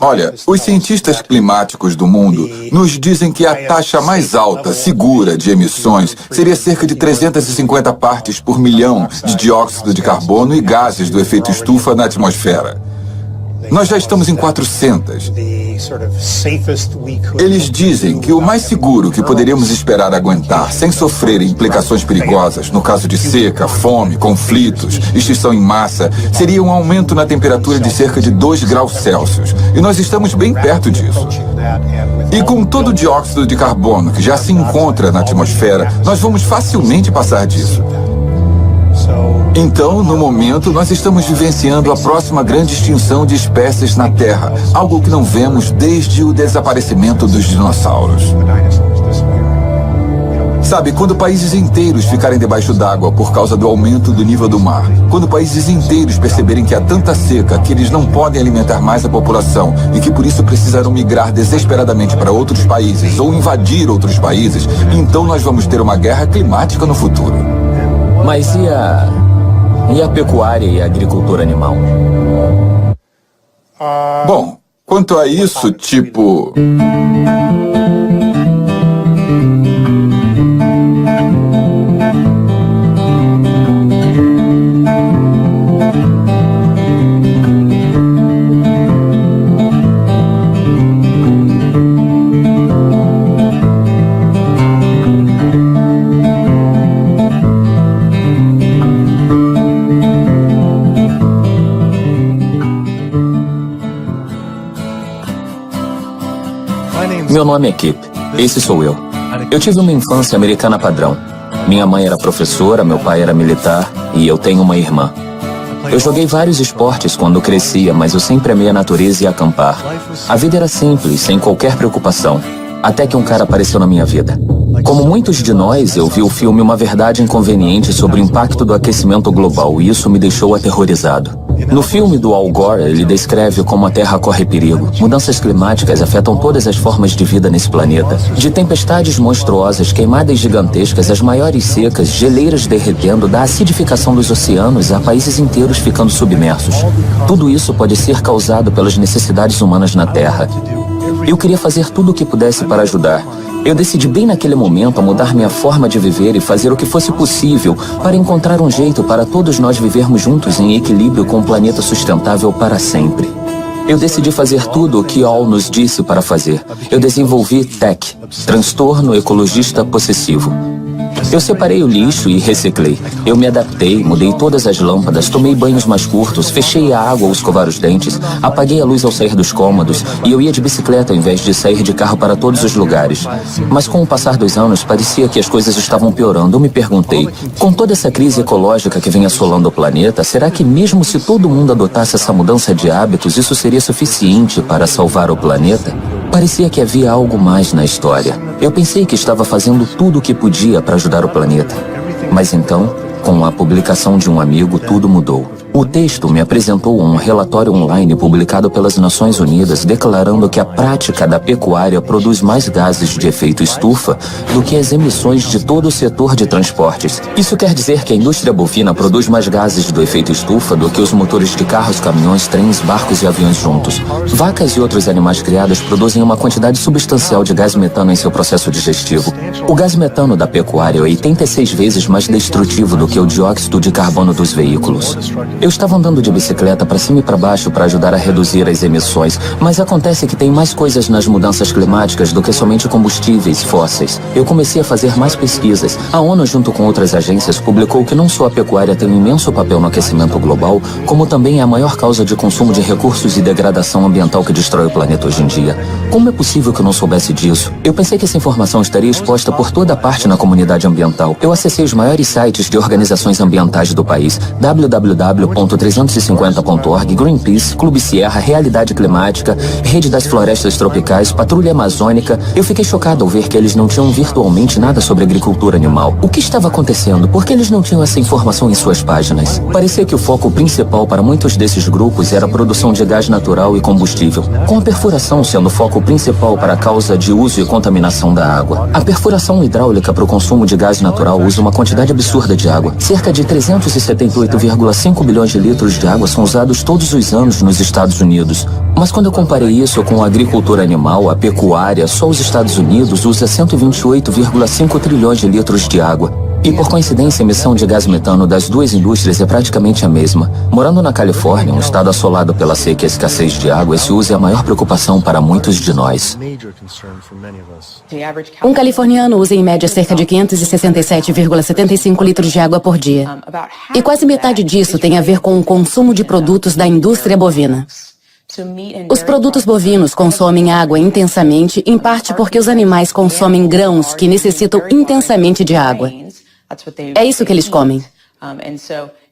Olha, os cientistas climáticos do mundo nos dizem que a taxa mais alta, segura de emissões seria cerca de 350 partes por milhão de dióxido de carbono e gases do efeito estufa na atmosfera. Nós já estamos em 400. Eles dizem que o mais seguro que poderíamos esperar aguentar sem sofrer implicações perigosas, no caso de seca, fome, conflitos, extinção em massa, seria um aumento na temperatura de cerca de 2 graus Celsius. E nós estamos bem perto disso. E com todo o dióxido de carbono que já se encontra na atmosfera, nós vamos facilmente passar disso. Então, no momento, nós estamos vivenciando a próxima grande extinção de espécies na Terra, algo que não vemos desde o desaparecimento dos dinossauros. Sabe, quando países inteiros ficarem debaixo d'água por causa do aumento do nível do mar, quando países inteiros perceberem que há tanta seca que eles não podem alimentar mais a população e que por isso precisarão migrar desesperadamente para outros países ou invadir outros países, então nós vamos ter uma guerra climática no futuro. Mas e a pecuária e a agricultura animal? Bom, quanto a isso, tipo... Meu nome é Kip. Esse sou eu. Eu tive uma infância americana padrão. Minha mãe era professora, meu pai era militar e eu tenho uma irmã. Eu joguei vários esportes quando crescia, mas eu sempre amei a natureza e acampar. A vida era simples, sem qualquer preocupação. Até que um cara apareceu na minha vida. Como muitos de nós, eu vi o filme Uma Verdade Inconveniente sobre o impacto do aquecimento global e isso me deixou aterrorizado. No filme do Al Gore, ele descreve como a Terra corre perigo. Mudanças climáticas afetam todas as formas de vida nesse planeta. De tempestades monstruosas, queimadas gigantescas, as maiores secas, geleiras derretendo, da acidificação dos oceanos a países inteiros ficando submersos. Tudo isso pode ser causado pelas necessidades humanas na Terra. Eu queria fazer tudo o que pudesse para ajudar. Eu decidi bem naquele momento a mudar minha forma de viver e fazer o que fosse possível para encontrar um jeito para todos nós vivermos juntos em equilíbrio com um planeta sustentável para sempre. Eu decidi fazer tudo o que Al nos disse para fazer. Eu desenvolvi TEC, Transtorno Ecologista Possessivo. Eu separei o lixo e reciclei. Eu me adaptei, mudei todas as lâmpadas, tomei banhos mais curtos, fechei a água ao escovar os dentes, apaguei a luz ao sair dos cômodos e eu ia de bicicleta ao invés de sair de carro para todos os lugares. Mas com o passar dos anos, parecia que as coisas estavam piorando. Eu me perguntei, com toda essa crise ecológica que vem assolando o planeta, será que mesmo se todo mundo adotasse essa mudança de hábitos, isso seria suficiente para salvar o planeta? Parecia que havia algo mais na história. Eu pensei que estava fazendo tudo o que podia para ajudar o planeta. Mas então, com a publicação de um amigo, tudo mudou. O texto me apresentou um relatório online publicado pelas Nações Unidas declarando que a prática da pecuária produz mais gases de efeito estufa do que as emissões de todo o setor de transportes. Isso quer dizer que a indústria bovina produz mais gases do efeito estufa do que os motores de carros, caminhões, trens, barcos e aviões juntos. Vacas e outros animais criados produzem uma quantidade substancial de gás metano em seu processo digestivo. O gás metano da pecuária é 86 vezes mais destrutivo do que o dióxido de carbono dos veículos. Eu estava andando de bicicleta para cima e para baixo para ajudar a reduzir as emissões, mas acontece que tem mais coisas nas mudanças climáticas do que somente combustíveis fósseis. Eu comecei a fazer mais pesquisas. A ONU, junto com outras agências, publicou que não só a pecuária tem um imenso papel no aquecimento global, como também é a maior causa de consumo de recursos e degradação ambiental que destrói o planeta hoje em dia. Como é possível que eu não soubesse disso? Eu pensei que essa informação estaria exposta por toda parte na comunidade ambiental. Eu acessei os maiores sites de organizações ambientais do país, www.350.org, Greenpeace, Clube Sierra, Realidade Climática, Rede das Florestas Tropicais, Patrulha Amazônica. Eu fiquei chocado ao ver que eles não tinham virtualmente nada sobre agricultura animal. O que estava acontecendo? Por que eles não tinham essa informação em suas páginas? Parecia que o foco principal para muitos desses grupos era a produção de gás natural e combustível, com a perfuração sendo o foco principal para a causa de uso e contaminação da água. A perfuração hidráulica para o consumo de gás natural usa uma quantidade absurda de água, cerca de 378,5 bilhões trilhões de litros de água são usados todos os anos nos Estados Unidos. Mas quando eu comparei isso com a agricultura animal, a pecuária, só os Estados Unidos usa 128,5 trilhões de litros de água. E por coincidência, a emissão de gás metano das duas indústrias é praticamente a mesma. Morando na Califórnia, um estado assolado pela seca e a escassez de água, esse uso é a maior preocupação para muitos de nós. Um californiano usa em média cerca de 567,75 litros de água por dia. E quase metade disso tem a ver com o consumo de produtos da indústria bovina. Os produtos bovinos consomem água intensamente, em parte porque os animais consomem grãos que necessitam intensamente de água. É isso que eles comem.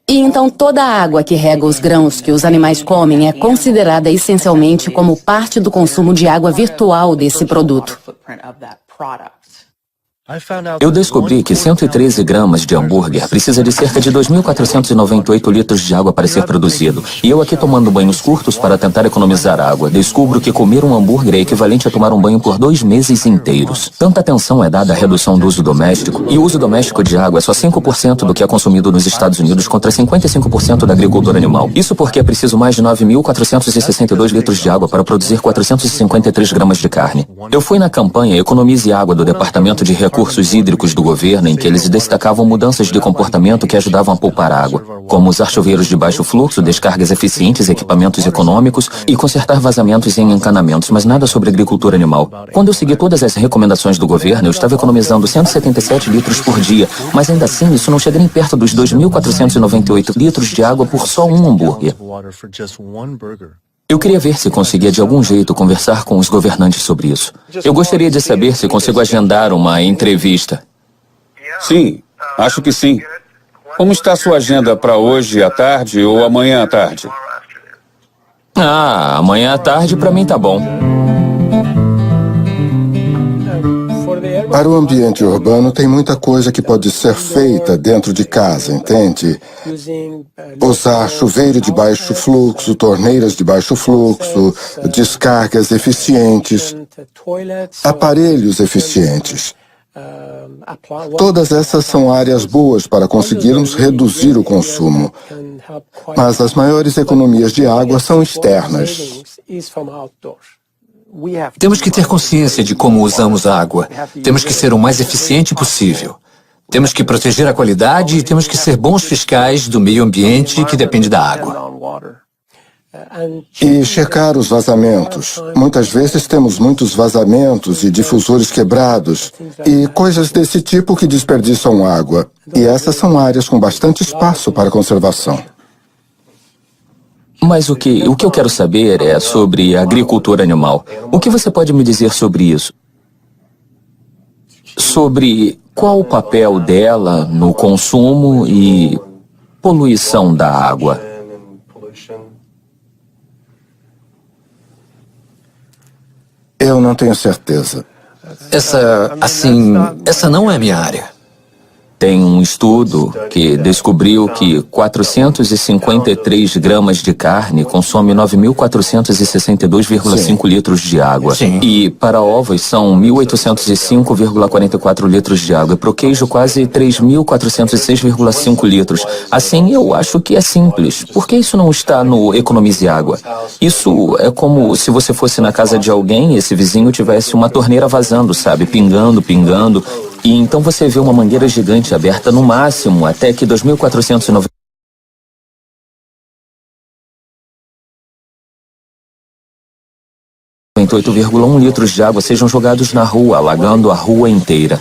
E então toda a água que rega os grãos que os animais comem é considerada essencialmente como parte do consumo de água virtual desse produto. Eu descobri que 113 gramas de hambúrguer precisa de cerca de 2.498 litros de água para ser produzido. E eu aqui tomando banhos curtos para tentar economizar água, descubro que comer um hambúrguer é equivalente a tomar um banho por 2 meses inteiros. Tanta atenção é dada à redução do uso doméstico, e o uso doméstico de água é só 5% do que é consumido nos Estados Unidos contra 55% da agricultura animal. Isso porque é preciso mais de 9.462 litros de água para produzir 453 gramas de carne. Eu fui na campanha Economize Água do Departamento de Recursos Hídricos do governo, em que eles destacavam mudanças de comportamento que ajudavam a poupar água, como usar chuveiros de baixo fluxo, descargas eficientes, equipamentos econômicos e consertar vazamentos em encanamentos, mas nada sobre agricultura animal. Quando eu segui todas as recomendações do governo, eu estava economizando 177 litros por dia, mas ainda assim isso não chega nem perto dos 2.498 litros de água por só um hambúrguer. Eu queria ver se conseguia de algum jeito conversar com os governantes sobre isso. Eu gostaria de saber se consigo agendar uma entrevista. Sim, acho que sim. Como está a sua agenda para hoje à tarde ou amanhã à tarde? Amanhã à tarde para mim tá bom. Para o ambiente urbano, tem muita coisa que pode ser feita dentro de casa, entende? Usar chuveiro de baixo fluxo, torneiras de baixo fluxo, descargas eficientes, aparelhos eficientes. Todas essas são áreas boas para conseguirmos reduzir o consumo. Mas as maiores economias de água são externas. Temos que ter consciência de como usamos a água. Temos que ser o mais eficiente possível. Temos que proteger a qualidade e temos que ser bons fiscais do meio ambiente que depende da água. E checar os vazamentos. Muitas vezes temos muitos vazamentos e difusores quebrados e coisas desse tipo que desperdiçam água. E essas são áreas com bastante espaço para conservação. Mas o que eu quero saber é sobre agricultura animal. O que você pode me dizer sobre isso? Sobre qual o papel dela no consumo e poluição da água? Eu não tenho certeza. Essa não é minha área. Tem um estudo que descobriu que 453 gramas de carne consome 9.462,5 litros de água. Sim. E para ovos são 1.805,44 litros de água. E para o queijo quase 3.406,5 litros. Assim, eu acho que é simples. Por que isso não está no Economize Água? Isso é como se você fosse na casa de alguém e esse vizinho tivesse uma torneira vazando, sabe? Pingando, pingando. E então você vê uma mangueira gigante aberta no máximo até que 2.498 8,1 litros de água sejam jogados na rua, alagando a rua inteira.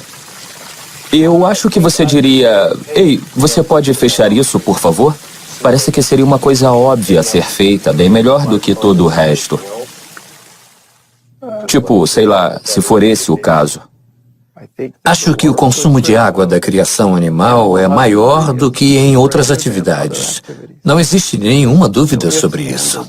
Eu acho que você diria: ei, você pode fechar isso, por favor? Parece que seria uma coisa óbvia a ser feita, bem melhor do que todo o resto. Tipo, sei lá, se for esse o caso. Acho que o consumo de água da criação animal é maior do que em outras atividades. Não existe nenhuma dúvida sobre isso.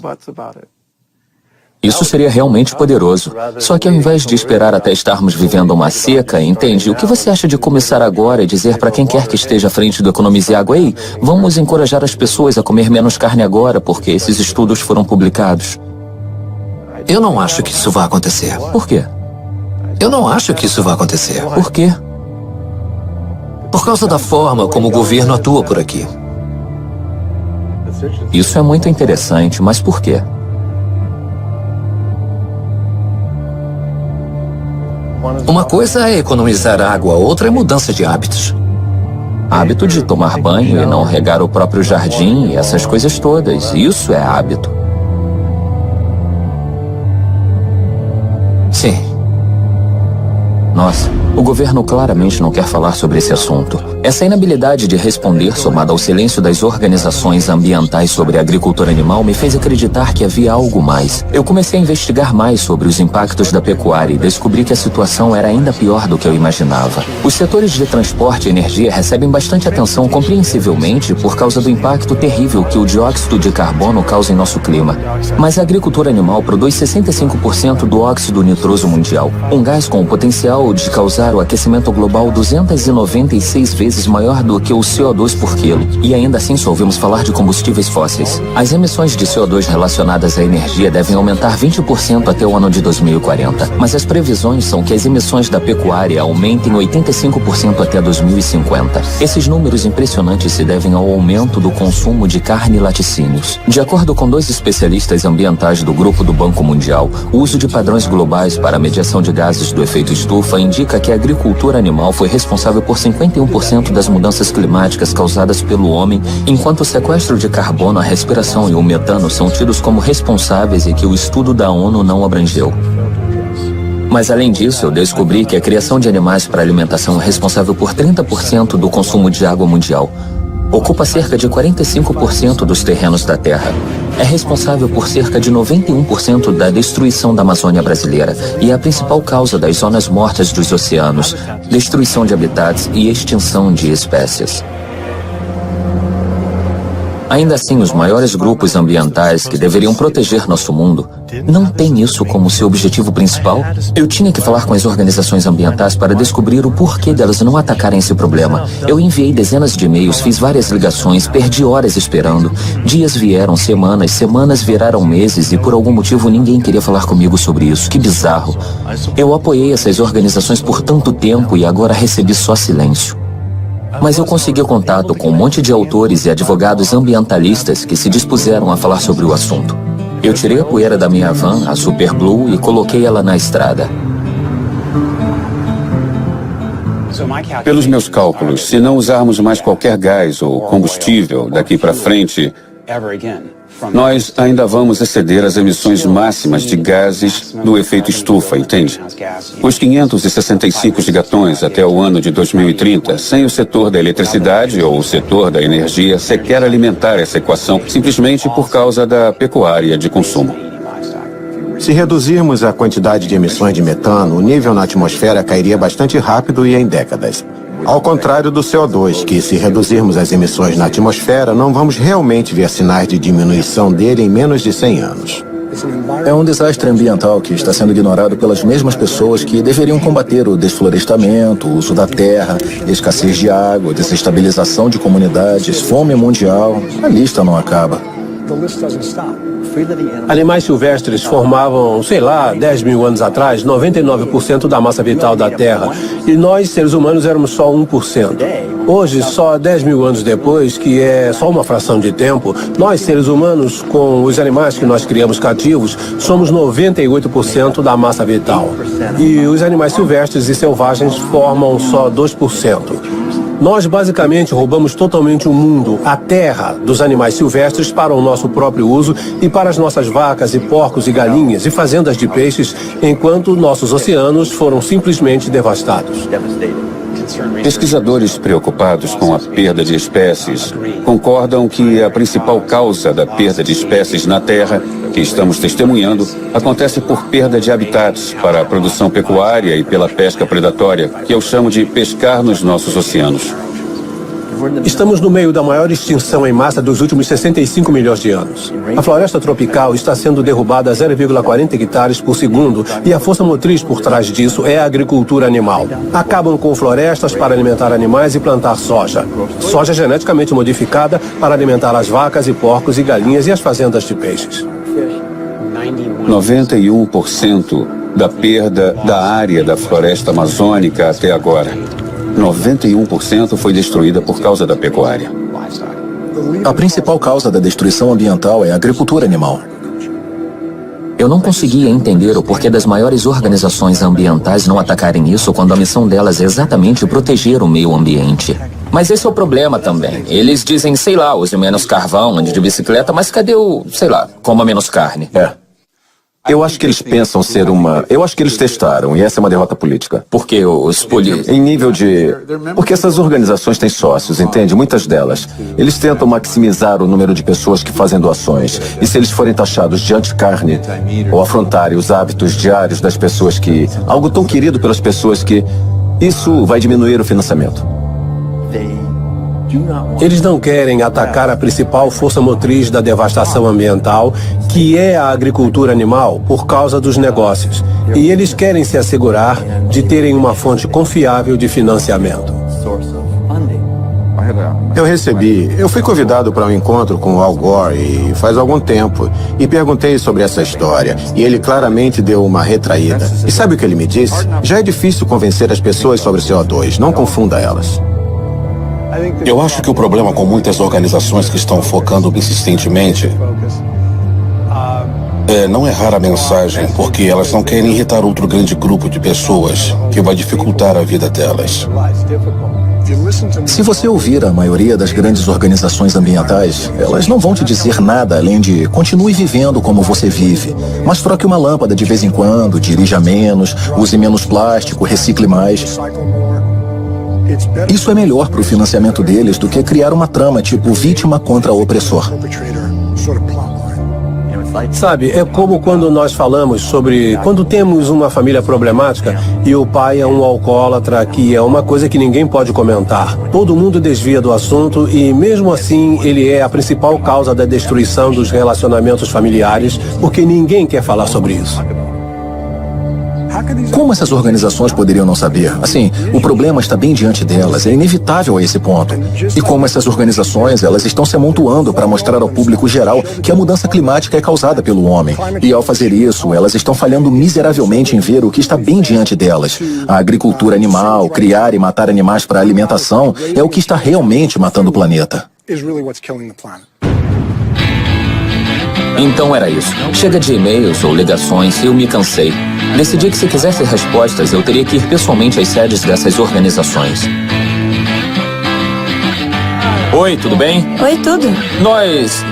Isso seria realmente poderoso. Só que ao invés de esperar até estarmos vivendo uma seca, entende? O que você acha de começar agora e dizer para quem quer que esteja à frente do Economize Água: ei, vamos encorajar as pessoas a comer menos carne agora, porque esses estudos foram publicados? Eu não acho que isso vai acontecer. Por quê? Eu não acho que isso vai acontecer. Por quê? Por causa da forma como o governo atua por aqui. Isso é muito interessante, mas por quê? Uma coisa é economizar água, outra é mudança de hábitos. Hábito de tomar banho e não regar o próprio jardim e essas coisas todas. Isso é hábito. Sim. Nossa, o governo claramente não quer falar sobre esse assunto. Essa inabilidade de responder, somada ao silêncio das organizações ambientais sobre a agricultura animal, me fez acreditar que havia algo mais. Eu comecei a investigar mais sobre os impactos da pecuária e descobri que a situação era ainda pior do que eu imaginava. Os setores de transporte e energia recebem bastante atenção, compreensivelmente, por causa do impacto terrível que o dióxido de carbono causa em nosso clima. Mas a agricultura animal produz 65% do óxido nitroso mundial, um gás com o potencial de causar o aquecimento global 296 vezes maior do que o CO2 por quilo. E ainda assim só ouvimos falar de combustíveis fósseis. As emissões de CO2 relacionadas à energia devem aumentar 20% até o ano de 2040. Mas as previsões são que as emissões da pecuária aumentem 85% até 2050. Esses números impressionantes se devem ao aumento do consumo de carne e laticínios. De acordo com 2 especialistas ambientais do Grupo do Banco Mundial, o uso de padrões globais para a medição de gases do efeito estufa indica que a agricultura animal foi responsável por 51% das mudanças climáticas causadas pelo homem, enquanto o sequestro de carbono, a respiração e o metano são tidos como responsáveis e que o estudo da ONU não abrangeu. Mas além disso, eu descobri que a criação de animais para alimentação é responsável por 30% do consumo de água mundial. Ocupa cerca de 45% dos terrenos da Terra. É responsável por cerca de 91% da destruição da Amazônia brasileira e é a principal causa das zonas mortas dos oceanos, destruição de habitats e extinção de espécies. Ainda assim, os maiores grupos ambientais que deveriam proteger nosso mundo não têm isso como seu objetivo principal. Eu tinha que falar com as organizações ambientais para descobrir o porquê delas não atacarem esse problema. Eu enviei dezenas de e-mails, fiz várias ligações, perdi horas esperando. Dias vieram, semanas viraram meses e por algum motivo ninguém queria falar comigo sobre isso. Que bizarro. Eu apoiei essas organizações por tanto tempo e agora recebi só silêncio. Mas eu consegui contato com um monte de autores e advogados ambientalistas que se dispuseram a falar sobre o assunto. Eu tirei a poeira da minha van, a Super Blue, e coloquei ela na estrada. Pelos meus cálculos, se não usarmos mais qualquer gás ou combustível daqui para frente, nós ainda vamos exceder as emissões máximas de gases do efeito estufa, entende? Os 565 gigatons até o ano de 2030, sem o setor da eletricidade ou o setor da energia sequer alimentar essa equação, simplesmente por causa da pecuária de consumo. Se reduzirmos a quantidade de emissões de metano, o nível na atmosfera cairia bastante rápido e em décadas. Ao contrário do CO2, que se reduzirmos as emissões na atmosfera, não vamos realmente ver sinais de diminuição dele em menos de 100 anos. É um desastre ambiental que está sendo ignorado pelas mesmas pessoas que deveriam combater o desflorestamento, o uso da terra, escassez de água, desestabilização de comunidades, fome mundial. A lista não acaba. Animais silvestres formavam, 10 mil anos atrás, 99% da massa vital da Terra. E nós, seres humanos, éramos só 1%. Hoje, só 10 mil anos depois, que é só uma fração de tempo, nós, seres humanos, com os animais que nós criamos cativos, somos 98% da massa vital. E os animais silvestres e selvagens formam só 2%. Nós basicamente roubamos totalmente o mundo, a terra, dos animais silvestres para o nosso próprio uso e para as nossas vacas e porcos e galinhas e fazendas de peixes, enquanto nossos oceanos foram simplesmente devastados. Pesquisadores preocupados com a perda de espécies concordam que a principal causa da perda de espécies na Terra, que estamos testemunhando, acontece por perda de habitats para a produção pecuária e pela pesca predatória, que eu chamo de pescar nos nossos oceanos. Estamos no meio da maior extinção em massa dos últimos 65 milhões de anos. A floresta tropical está sendo derrubada a 0,40 hectares por segundo e a força motriz por trás disso é a agricultura animal. Acabam com florestas para alimentar animais e plantar soja. Soja geneticamente modificada para alimentar as vacas e porcos e galinhas e as fazendas de peixes. 91% da perda da área da floresta amazônica até agora. 91% foi destruída por causa da pecuária. A principal causa da destruição ambiental é a agricultura animal. Eu não conseguia entender o porquê das maiores organizações ambientais não atacarem isso quando a missão delas é exatamente proteger o meio ambiente. Mas esse é o problema também. Eles dizem, sei lá, use menos carvão, ande de bicicleta, mas cadê o, sei lá, coma menos carne? Eu acho que eles pensam ser uma... Eu acho que eles testaram, e essa é uma derrota política. Porque os políticos... Em nível de... Porque essas organizações têm sócios, entende? Muitas delas. Eles tentam maximizar o número de pessoas que fazem doações. E se eles forem taxados de anticarne, ou afrontarem os hábitos diários das pessoas que... Algo tão querido pelas pessoas que... Isso vai diminuir o financiamento. Eles não querem atacar a principal força motriz da devastação ambiental, que é a agricultura animal, por causa dos negócios. E eles querem se assegurar de terem uma fonte confiável de financiamento. Eu fui convidado para um encontro com o Al Gore faz algum tempo e perguntei sobre essa história e ele claramente deu uma retraída. E sabe o que ele me disse? Já é difícil convencer as pessoas sobre CO2, não confunda elas. Eu acho que o problema com muitas organizações que estão focando insistentemente é não errar a mensagem, porque elas não querem irritar outro grande grupo de pessoas que vai dificultar a vida delas. Se você ouvir a maioria das grandes organizações ambientais, elas não vão te dizer nada além de continue vivendo como você vive, mas troque uma lâmpada de vez em quando, dirija menos, use menos plástico, recicle mais. Isso é melhor para o financiamento deles do que criar uma trama tipo vítima contra opressor. Sabe, é como quando nós falamos sobre quando temos uma família problemática e o pai é um alcoólatra, que é uma coisa que ninguém pode comentar. Todo mundo desvia do assunto e, mesmo assim, ele é a principal causa da destruição dos relacionamentos familiares, porque ninguém quer falar sobre isso. Como essas organizações poderiam não saber? Assim, o problema está bem diante delas, é inevitável a esse ponto. E como essas organizações, elas estão se amontoando para mostrar ao público geral que a mudança climática é causada pelo homem. E ao fazer isso, elas estão falhando miseravelmente em ver o que está bem diante delas. A agricultura animal, criar e matar animais para alimentação, é o que está realmente matando o planeta. Então era isso. Chega de e-mails ou ligações, eu me cansei. Decidi que se quisesse respostas, eu teria que ir pessoalmente às sedes dessas organizações. Oi, tudo bem? Oi, tudo. Nós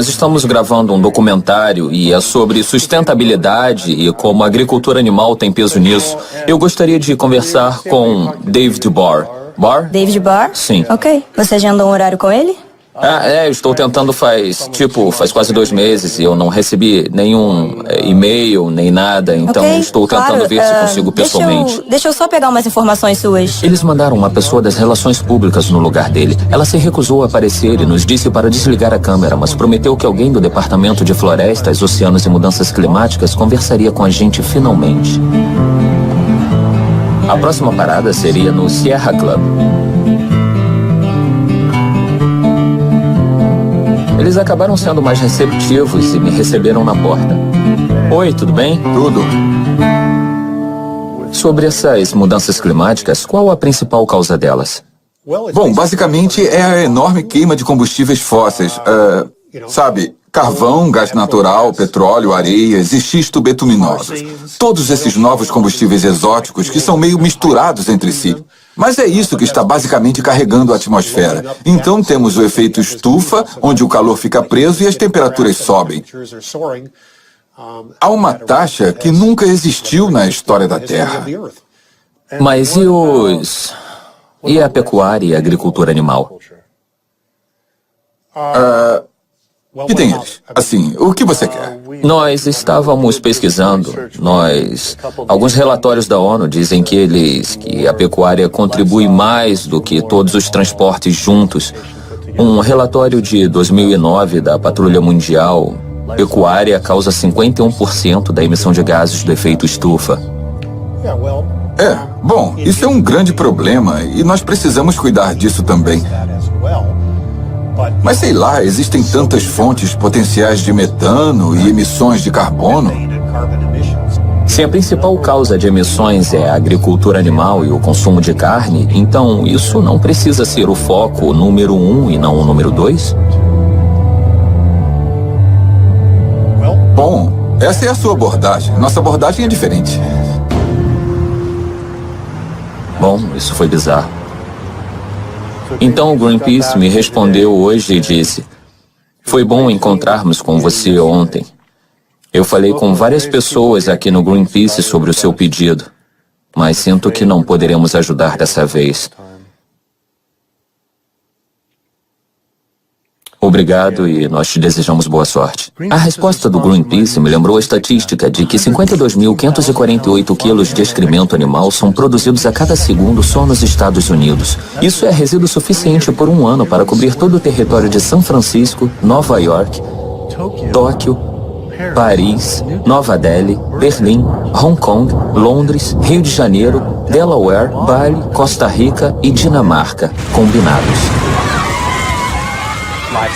estamos gravando um documentário e é sobre sustentabilidade e como a agricultura animal tem peso nisso. Eu gostaria de conversar com David Barr. Barr? David Barr? Sim. Ok. Você agendou um horário com ele? Eu estou tentando faz quase 2 meses e eu não recebi nenhum e-mail, nem nada, então estou tentando ver se consigo pessoalmente. Deixa eu só pegar umas informações suas. Eles mandaram uma pessoa das relações públicas no lugar dele. Ela se recusou a aparecer e nos disse para desligar a câmera, mas prometeu que alguém do Departamento de Florestas, Oceanos e Mudanças Climáticas conversaria com a gente finalmente. A próxima parada seria no Sierra Club. Eles acabaram sendo mais receptivos e me receberam na porta. Oi, tudo bem? Tudo. Sobre essas mudanças climáticas, qual a principal causa delas? Bom, basicamente é a enorme queima de combustíveis fósseis. Sabe, carvão, gás natural, petróleo, areias e xisto betuminosos. Todos esses novos combustíveis exóticos que são meio misturados entre si. Mas é isso que está basicamente carregando a atmosfera. Então temos o efeito estufa, onde o calor fica preso e as temperaturas sobem. Há uma taxa que nunca existiu na história da Terra. Mas e a pecuária e a agricultura animal? Que tem eles? Assim, o que você quer? Nós estávamos pesquisando. Alguns relatórios da ONU dizem que a pecuária contribui mais do que todos os transportes juntos. Um relatório de 2009 da Patrulha Mundial, pecuária causa 51% da emissão de gases do efeito estufa. Bom, isso é um grande problema e nós precisamos cuidar disso também. Mas sei lá, existem tantas fontes potenciais de metano e emissões de carbono. Se a principal causa de emissões é a agricultura animal e o consumo de carne, então isso não precisa ser o foco número 1 e não o número 2? Bom, essa é a sua abordagem. Nossa abordagem é diferente. Bom, isso foi bizarro. Então o Greenpeace me respondeu hoje e disse: foi bom encontrarmos com você ontem. Eu falei com várias pessoas aqui no Greenpeace sobre o seu pedido, mas sinto que não poderemos ajudar dessa vez. Obrigado e nós te desejamos boa sorte. A resposta do Greenpeace me lembrou a estatística de que 52.548 quilos de excremento animal são produzidos a cada segundo só nos Estados Unidos. Isso é resíduo suficiente por um ano para cobrir todo o território de São Francisco, Nova York, Tóquio, Paris, Nova Delhi, Berlim, Hong Kong, Londres, Rio de Janeiro, Delaware, Bali, Costa Rica e Dinamarca, combinados.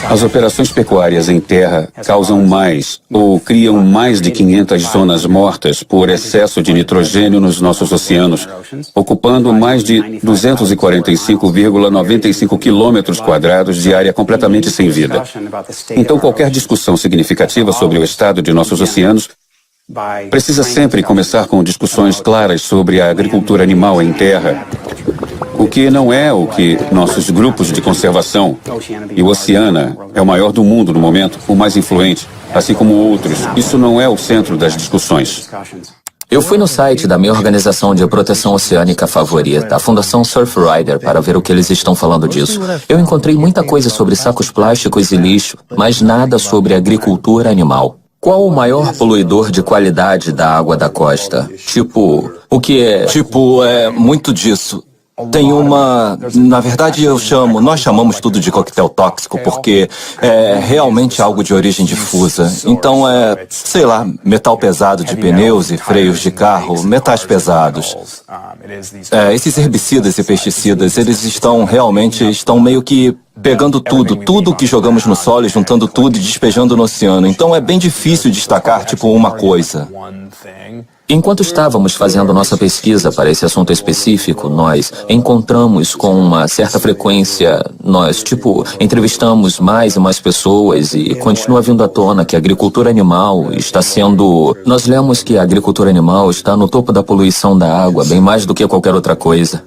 As operações pecuárias em terra causam mais ou criam mais de 500 zonas mortas por excesso de nitrogênio nos nossos oceanos, ocupando mais de 245,95 quilômetros quadrados de área completamente sem vida. Então, qualquer discussão significativa sobre o estado de nossos oceanos precisa sempre começar com discussões claras sobre a agricultura animal em terra. O que não é o que nossos grupos de conservação, e o Oceana é o maior do mundo no momento, o mais influente, assim como outros. Isso não é o centro das discussões. Eu fui no site da minha organização de proteção oceânica favorita, a Fundação Surfrider, para ver o que eles estão falando disso. Eu encontrei muita coisa sobre sacos plásticos e lixo, mas nada sobre agricultura animal. Qual o maior poluidor de qualidade da água da costa? O que é... É muito disso. Tem na verdade nós chamamos tudo de coquetel tóxico porque é realmente algo de origem difusa. Então sei lá, metal pesado de pneus e freios de carro, metais pesados. Esses herbicidas e pesticidas, eles estão meio que pegando tudo que jogamos no solo, juntando tudo e despejando no oceano. Então é bem difícil destacar, uma coisa. Enquanto estávamos fazendo nossa pesquisa para esse assunto específico, nós encontramos com uma certa frequência, entrevistamos mais e mais pessoas e continua vindo à tona que a agricultura animal está sendo... Nós lemos que a agricultura animal está no topo da poluição da água, bem mais do que qualquer outra coisa.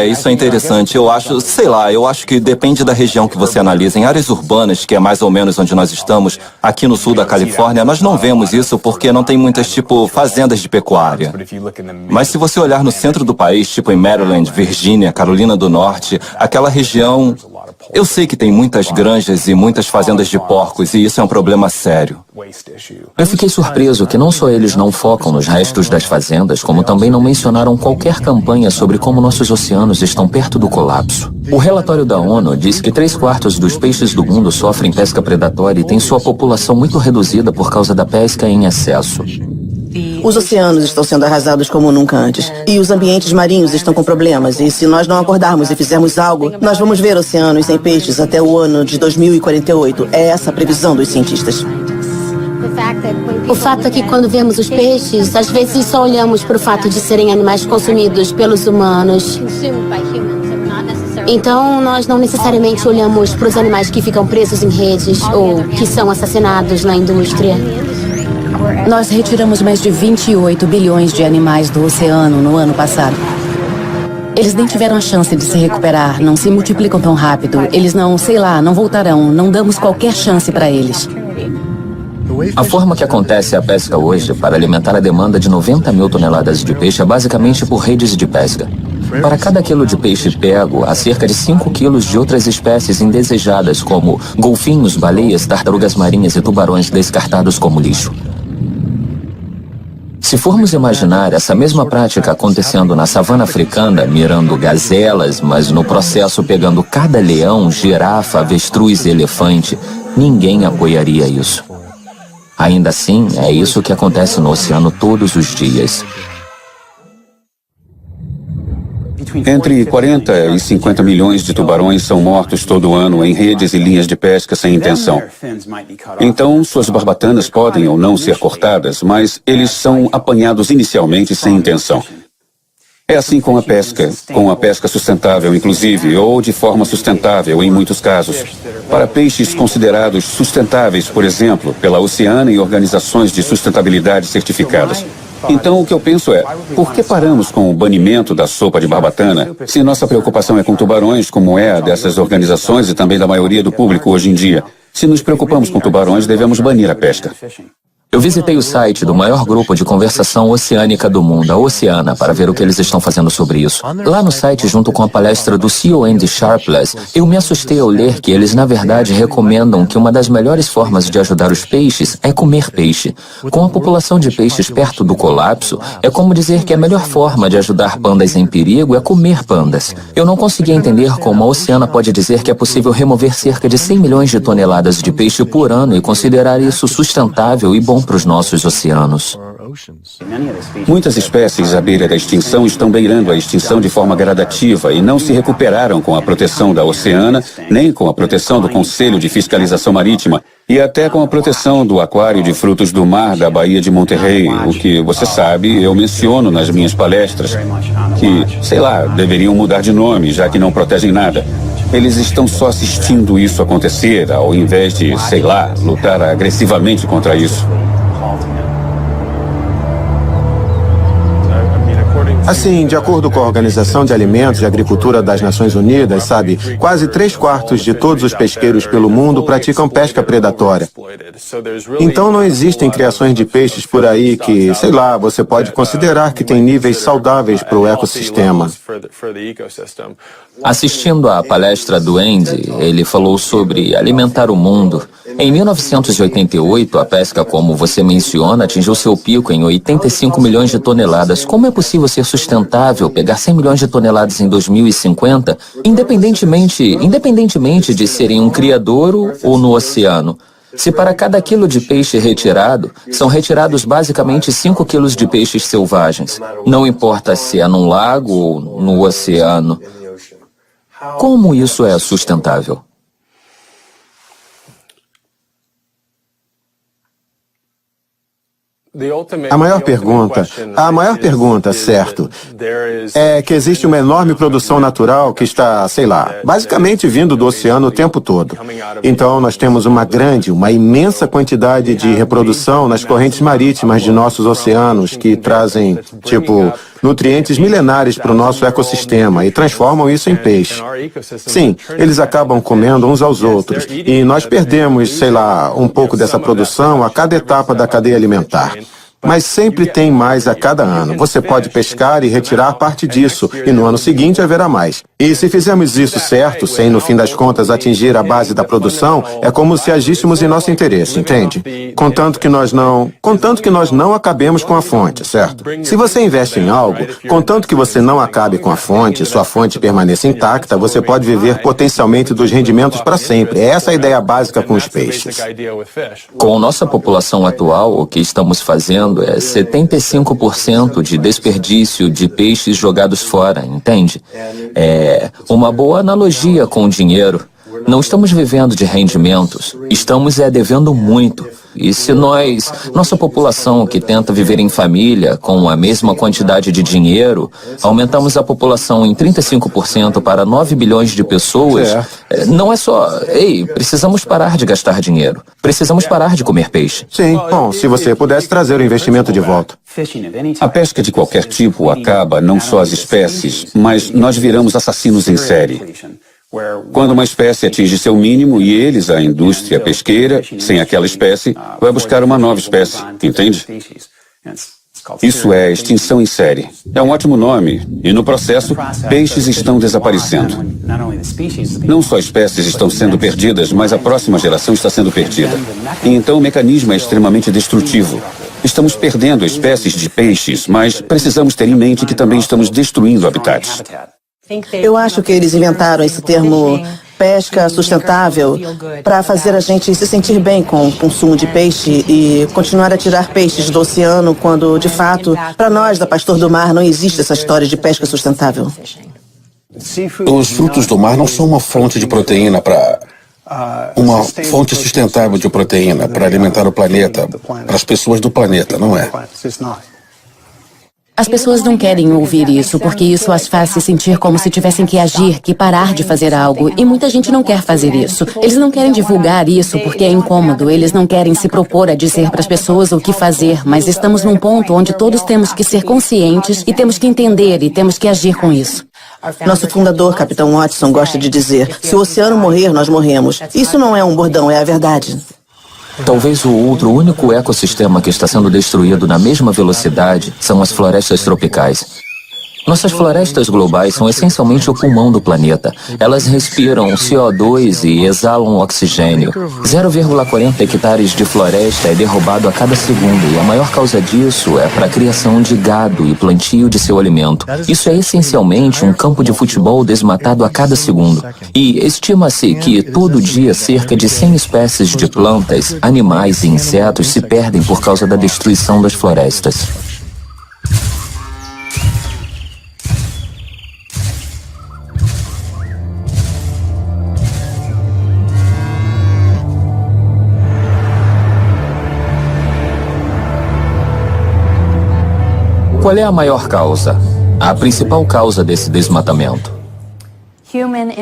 Isso é interessante. Eu acho que depende da região que você analisa. Em áreas urbanas, que é mais ou menos onde nós estamos, aqui no sul da Califórnia, nós não vemos isso porque não tem muitas, fazendas de pecuária. Mas se você olhar no centro do país, em Maryland, Virgínia, Carolina do Norte, aquela região... Eu sei que tem muitas granjas e muitas fazendas de porcos, e isso é um problema sério. Eu fiquei surpreso que não só eles não focam nos restos das fazendas, como também não mencionaram qualquer campanha sobre como nossos oceanos estão perto do colapso. O relatório da ONU diz que 3/4 dos peixes do mundo sofrem pesca predatória e têm sua população muito reduzida por causa da pesca em excesso. Os oceanos estão sendo arrasados como nunca antes. E os ambientes marinhos estão com problemas. E se nós não acordarmos e fizermos algo, nós vamos ver oceanos sem peixes até o ano de 2048. É essa a previsão dos cientistas. O fato é que quando vemos os peixes, às vezes só olhamos para o fato de serem animais consumidos pelos humanos. Então, nós não necessariamente olhamos para os animais que ficam presos em redes ou que são assassinados na indústria. Nós retiramos mais de 28 bilhões de animais do oceano no ano passado. Eles nem tiveram a chance de se recuperar, não se multiplicam tão rápido. Eles não voltarão, não damos qualquer chance para eles. A forma que acontece a pesca hoje para alimentar a demanda de 90 mil toneladas de peixe é basicamente por redes de pesca. Para cada quilo de peixe pego, há cerca de 5 quilos de outras espécies indesejadas, como golfinhos, baleias, tartarugas marinhas e tubarões descartados como lixo. Se formos imaginar essa mesma prática acontecendo na savana africana, mirando gazelas, mas no processo pegando cada leão, girafa, avestruz e elefante, ninguém apoiaria isso. Ainda assim, é isso que acontece no oceano todos os dias. Entre 40 e 50 milhões de tubarões são mortos todo ano em redes e linhas de pesca sem intenção. Então, suas barbatanas podem ou não ser cortadas, mas eles são apanhados inicialmente sem intenção. É assim com a pesca sustentável, inclusive, ou de forma sustentável em muitos casos. Para peixes considerados sustentáveis, por exemplo, pela Oceana e organizações de sustentabilidade certificadas. Então, o que eu penso é, por que paramos com o banimento da sopa de barbatana, se nossa preocupação é com tubarões, como é a dessas organizações e também da maioria do público hoje em dia? Se nos preocupamos com tubarões, devemos banir a pesca. Eu visitei o site do maior grupo de conversação oceânica do mundo, a Oceana, para ver o que eles estão fazendo sobre isso. Lá no site, junto com a palestra do CEO Andy Sharpless, eu me assustei ao ler que eles, na verdade, recomendam que uma das melhores formas de ajudar os peixes é comer peixe. Com a população de peixes perto do colapso, é como dizer que a melhor forma de ajudar pandas em perigo é comer pandas. Eu não conseguia entender como a Oceana pode dizer que é possível remover cerca de 100 milhões de toneladas de peixe por ano e considerar isso sustentável e bom para os nossos oceanos. Muitas espécies à beira da extinção estão beirando a extinção de forma gradativa e não se recuperaram com a proteção da Oceana, nem com a proteção do Conselho de Fiscalização Marítima e até com a proteção do Aquário de Frutos do Mar da Baía de Monterrey, o que, você sabe, eu menciono nas minhas palestras, que, sei lá, deveriam mudar de nome, já que não protegem nada. Eles estão só assistindo isso acontecer, ao invés de, sei lá, lutar agressivamente contra isso. Assim, de acordo com a Organização de Alimentos e Agricultura das Nações Unidas, sabe, quase 3/4 de todos os pesqueiros pelo mundo praticam pesca predatória. Então não existem criações de peixes por aí que, sei lá, você pode considerar que tem níveis saudáveis para o ecossistema. Assistindo à palestra do Andy, ele falou sobre alimentar o mundo. Em 1988, a pesca, como você menciona, atingiu seu pico em 85 milhões de toneladas. Como é possível ser sustentável pegar 100 milhões de toneladas em 2050, independentemente de ser em um criadouro ou no oceano? Se para cada quilo de peixe retirado, são retirados basicamente 5 quilos de peixes selvagens. Não importa se é num lago ou no oceano. Como isso é sustentável? A maior pergunta, certo, é que existe uma enorme produção natural que está, sei lá, basicamente vindo do oceano o tempo todo. Então nós temos uma imensa quantidade de reprodução nas correntes marítimas de nossos oceanos que trazem, nutrientes milenares para o nosso ecossistema e transformam isso em peixe. Sim, eles acabam comendo uns aos outros e nós perdemos, sei lá, um pouco dessa produção a cada etapa da cadeia alimentar. Mas sempre tem mais a cada ano. Você pode pescar e retirar parte disso, e no ano seguinte haverá mais. E se fizermos isso certo, sem no fim das contas atingir a base da produção, é como se agíssemos em nosso interesse, entende? Contanto que nós não acabemos com a fonte, certo? Se você investe em algo, contanto que você não acabe com a fonte, sua fonte permaneça intacta, você pode viver potencialmente dos rendimentos para sempre. É essa a ideia básica com os peixes. Com nossa população atual, o que estamos fazendo é 75% de desperdício de peixes jogados fora, entende? É uma boa analogia com o dinheiro. Não estamos vivendo de rendimentos, estamos devendo muito. E se nossa população que tenta viver em família com a mesma quantidade de dinheiro, aumentamos a população em 35% para 9 bilhões de pessoas, não é só, precisamos parar de gastar dinheiro, precisamos parar de comer peixe. Sim, bom, se você pudesse trazer o investimento de volta. A pesca de qualquer tipo acaba não só as espécies, mas nós viramos assassinos em série. Quando uma espécie atinge seu mínimo e eles, a indústria pesqueira, sem aquela espécie, vai buscar uma nova espécie, entende? Isso é extinção em série. É um ótimo nome. E no processo, peixes estão desaparecendo. Não só espécies estão sendo perdidas, mas a próxima geração está sendo perdida. E então o mecanismo é extremamente destrutivo. Estamos perdendo espécies de peixes, mas precisamos ter em mente que também estamos destruindo habitats. Eu acho que eles inventaram esse termo pesca sustentável para fazer a gente se sentir bem com o consumo de peixe e continuar a tirar peixes do oceano quando, de fato, para nós da Pastor do Mar não existe essa história de pesca sustentável. Os frutos do mar não são uma fonte de proteína uma fonte sustentável de proteína para alimentar o planeta, para as pessoas do planeta, não é? As pessoas não querem ouvir isso, porque isso as faz se sentir como se tivessem que agir, que parar de fazer algo. E muita gente não quer fazer isso. Eles não querem divulgar isso porque é incômodo. Eles não querem se propor a dizer para as pessoas o que fazer. Mas estamos num ponto onde todos temos que ser conscientes e temos que entender e temos que agir com isso. Nosso fundador, Capitão Watson, gosta de dizer: se o oceano morrer, nós morremos. Isso não é um bordão, é a verdade. Talvez o outro único ecossistema que está sendo destruído na mesma velocidade são as florestas tropicais. Nossas florestas globais são essencialmente o pulmão do planeta. Elas respiram CO2 e exalam oxigênio. 0,40 hectares de floresta é derrubado a cada segundo e a maior causa disso é para a criação de gado e plantio de seu alimento. Isso é essencialmente um campo de futebol desmatado a cada segundo. E estima-se que todo dia cerca de 100 espécies de plantas, animais e insetos se perdem por causa da destruição das florestas. Qual é a maior causa? A principal causa desse desmatamento?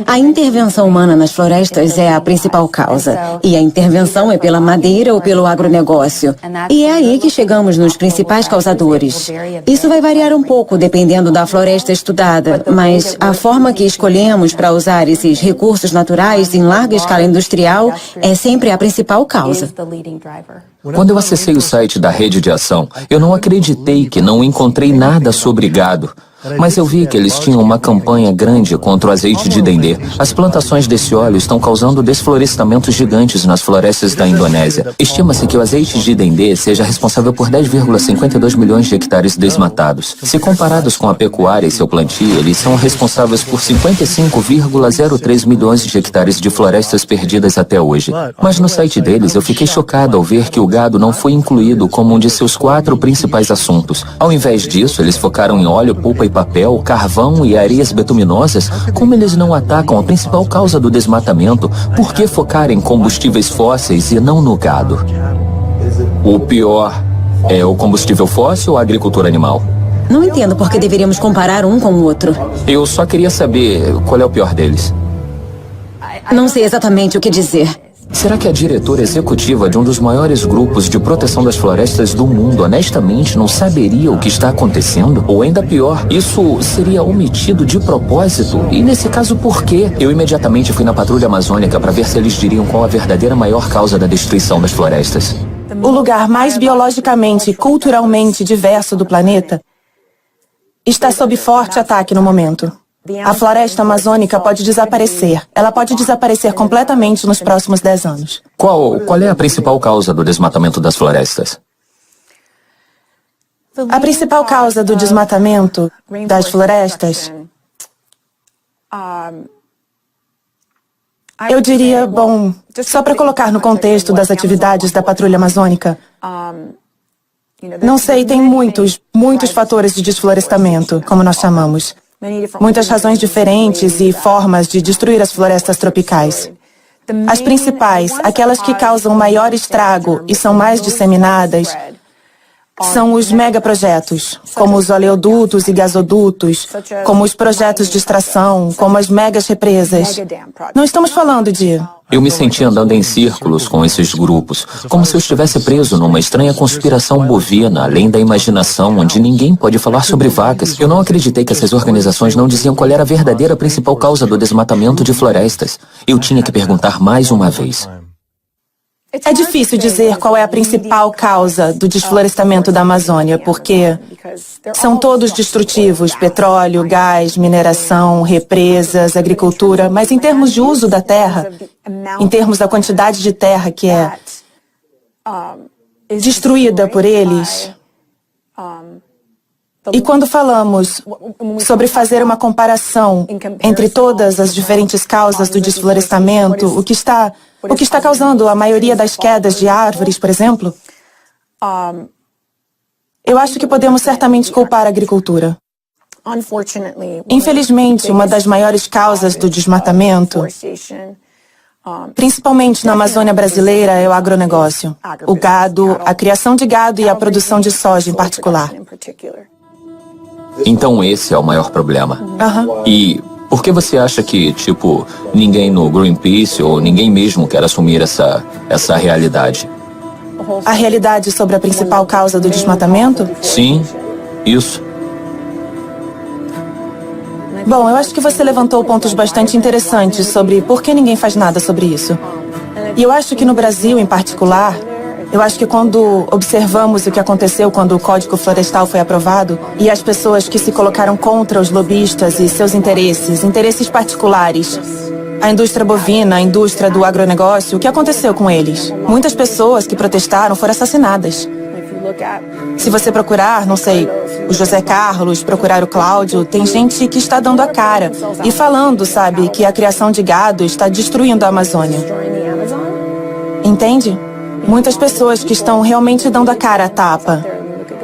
A intervenção humana nas florestas é a principal causa. E a intervenção é pela madeira ou pelo agronegócio. E é aí que chegamos nos principais causadores. Isso vai variar um pouco dependendo da floresta estudada, mas a forma que escolhemos para usar esses recursos naturais em larga escala industrial é sempre a principal causa. Quando eu acessei o site da Rede de Ação, eu não acreditei que não encontrei nada sobre gado. Mas eu vi que eles tinham uma campanha grande contra o azeite de dendê. As plantações desse óleo estão causando desflorestamentos gigantes nas florestas da Indonésia. Estima-se que o azeite de dendê seja responsável por 10,52 milhões de hectares desmatados. Se comparados com a pecuária e seu plantio, eles são responsáveis por 55,03 milhões de hectares de florestas perdidas até hoje. Mas no site deles eu fiquei chocado ao ver que o gado não foi incluído como um de seus 4 principais assuntos. Ao invés disso, eles focaram em óleo, polpa e papel, carvão e areias betuminosas. Como eles não atacam a principal causa do desmatamento, por que focar em combustíveis fósseis e não no gado? O pior é o combustível fóssil ou a agricultura animal? Não entendo por que deveríamos comparar um com o outro. Eu só queria saber qual é o pior deles. Não sei exatamente o que dizer. Será que a diretora executiva de um dos maiores grupos de proteção das florestas do mundo honestamente não saberia o que está acontecendo? Ou ainda pior, isso seria omitido de propósito? E nesse caso, por quê? Eu imediatamente fui na patrulha amazônica para ver se eles diriam qual a verdadeira maior causa da destruição das florestas. O lugar mais biologicamente e culturalmente diverso do planeta está sob forte ataque no momento. A floresta amazônica pode desaparecer. Ela pode desaparecer completamente nos próximos 10 anos. Qual é a principal causa do desmatamento das florestas? A principal causa do desmatamento das florestas, eu diria, bom, só para colocar no contexto das atividades da patrulha amazônica, não sei, tem muitos fatores de desflorestamento, como nós chamamos. Muitas razões diferentes e formas de destruir as florestas tropicais. As principais, aquelas que causam maior estrago e são mais disseminadas, são os megaprojetos, como os oleodutos e gasodutos, como os projetos de extração, como as megas represas. Não estamos falando de... Eu me senti andando em círculos com esses grupos, como se eu estivesse preso numa estranha conspiração bovina, além da imaginação, onde ninguém pode falar sobre vacas. Eu não acreditei que essas organizações não diziam qual era a verdadeira principal causa do desmatamento de florestas. Eu tinha que perguntar mais uma vez. É difícil dizer qual é a principal causa do desflorestamento da Amazônia, porque são todos destrutivos: petróleo, gás, mineração, represas, agricultura. Mas em termos de uso da terra, em termos da quantidade de terra que é destruída por eles, e quando falamos sobre fazer uma comparação entre todas as diferentes causas do desflorestamento, o que está causando a maioria das quedas de árvores, por exemplo, eu acho que podemos certamente culpar a agricultura. Infelizmente, uma das maiores causas do desmatamento, principalmente na Amazônia brasileira, é o agronegócio. O gado, a criação de gado e a produção de soja em particular. Então esse é o maior problema. E por que você acha que, ninguém no Greenpeace ou ninguém mesmo quer assumir essa realidade? A realidade sobre a principal causa do desmatamento? Sim, isso. Bom, eu acho que você levantou pontos bastante interessantes sobre por que ninguém faz nada sobre isso. E eu acho que no Brasil, em particular, eu acho que quando observamos o que aconteceu quando o Código Florestal foi aprovado e as pessoas que se colocaram contra os lobistas e seus interesses particulares, a indústria bovina, a indústria do agronegócio, o que aconteceu com eles? Muitas pessoas que protestaram foram assassinadas. Se você procurar, não sei, o José Carlos, procurar o Cláudio, tem gente que está dando a cara e falando, sabe, que a criação de gado está destruindo a Amazônia. Entende? Muitas pessoas que estão realmente dando a cara à tapa.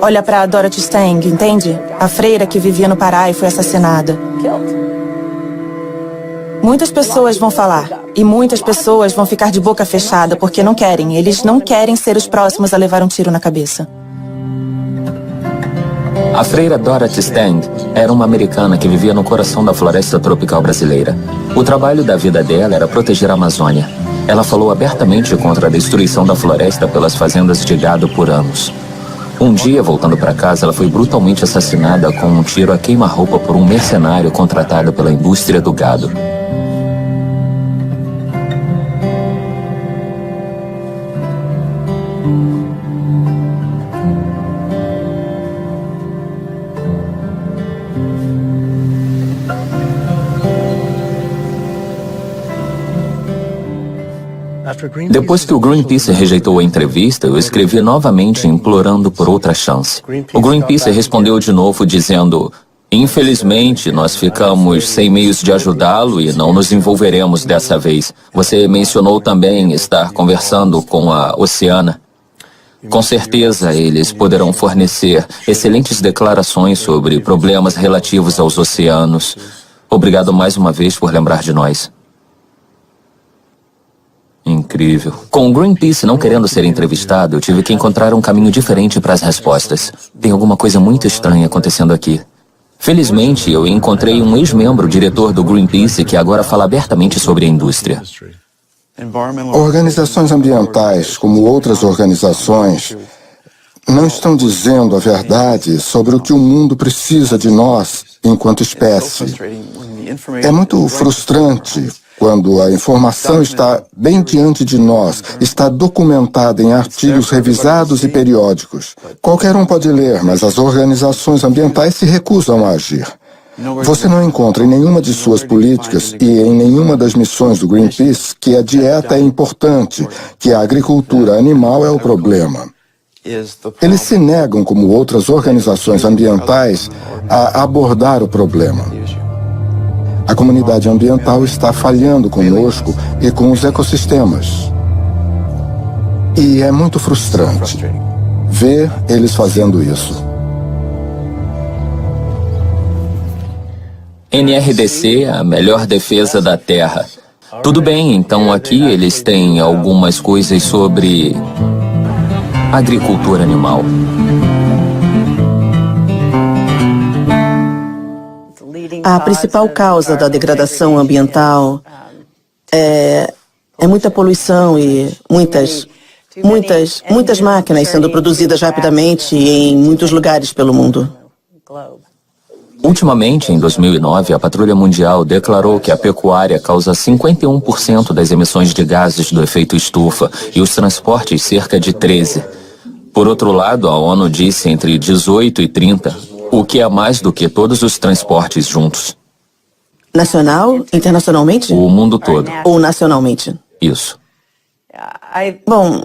Olha para Dorothy Stang, entende? A freira que vivia no Pará e foi assassinada. Muitas pessoas vão falar, e muitas pessoas vão ficar de boca fechada porque não querem. Eles não querem ser os próximos a levar um tiro na cabeça. A freira Dorothy Stang era uma americana que vivia no coração da floresta tropical brasileira. O trabalho da vida dela era proteger a Amazônia. Ela falou abertamente contra a destruição da floresta pelas fazendas de gado por anos. Um dia, voltando para casa, ela foi brutalmente assassinada com um tiro a queima-roupa por um mercenário contratado pela indústria do gado. Depois que o Greenpeace rejeitou a entrevista, eu escrevi novamente implorando por outra chance. O Greenpeace respondeu de novo dizendo: infelizmente, nós ficamos sem meios de ajudá-lo e não nos envolveremos dessa vez. Você mencionou também estar conversando com a Oceana. Com certeza, eles poderão fornecer excelentes declarações sobre problemas relativos aos oceanos. Obrigado mais uma vez por lembrar de nós. Incrível. Com o Greenpeace não querendo ser entrevistado, eu tive que encontrar um caminho diferente para as respostas. Tem alguma coisa muito estranha acontecendo aqui. Felizmente, eu encontrei um ex-membro diretor do Greenpeace que agora fala abertamente sobre a indústria. Organizações ambientais, como outras organizações, não estão dizendo a verdade sobre o que o mundo precisa de nós enquanto espécie. É muito frustrante quando a informação está bem diante de nós, está documentada em artigos revisados e periódicos. Qualquer um pode ler, mas as organizações ambientais se recusam a agir. Você não encontra em nenhuma de suas políticas e em nenhuma das missões do Greenpeace que a dieta é importante, que a agricultura animal é o problema. Eles se negam, como outras organizações ambientais, a abordar o problema. A comunidade ambiental está falhando conosco e com os ecossistemas. E é muito frustrante ver eles fazendo isso. NRDC, a melhor defesa da Terra. Tudo bem, então aqui eles têm algumas coisas sobre agricultura animal. A principal causa da degradação ambiental é muita poluição e muitas máquinas sendo produzidas rapidamente em muitos lugares pelo mundo. Ultimamente, em 2009, a Patrulha Mundial declarou que a pecuária causa 51% das emissões de gases do efeito estufa e os transportes cerca de 13%. Por outro lado, a ONU disse entre 18 e 30%. O que é mais do que todos os transportes juntos. Nacional? Internacionalmente? O mundo todo. Ou nacionalmente? Isso. Bom,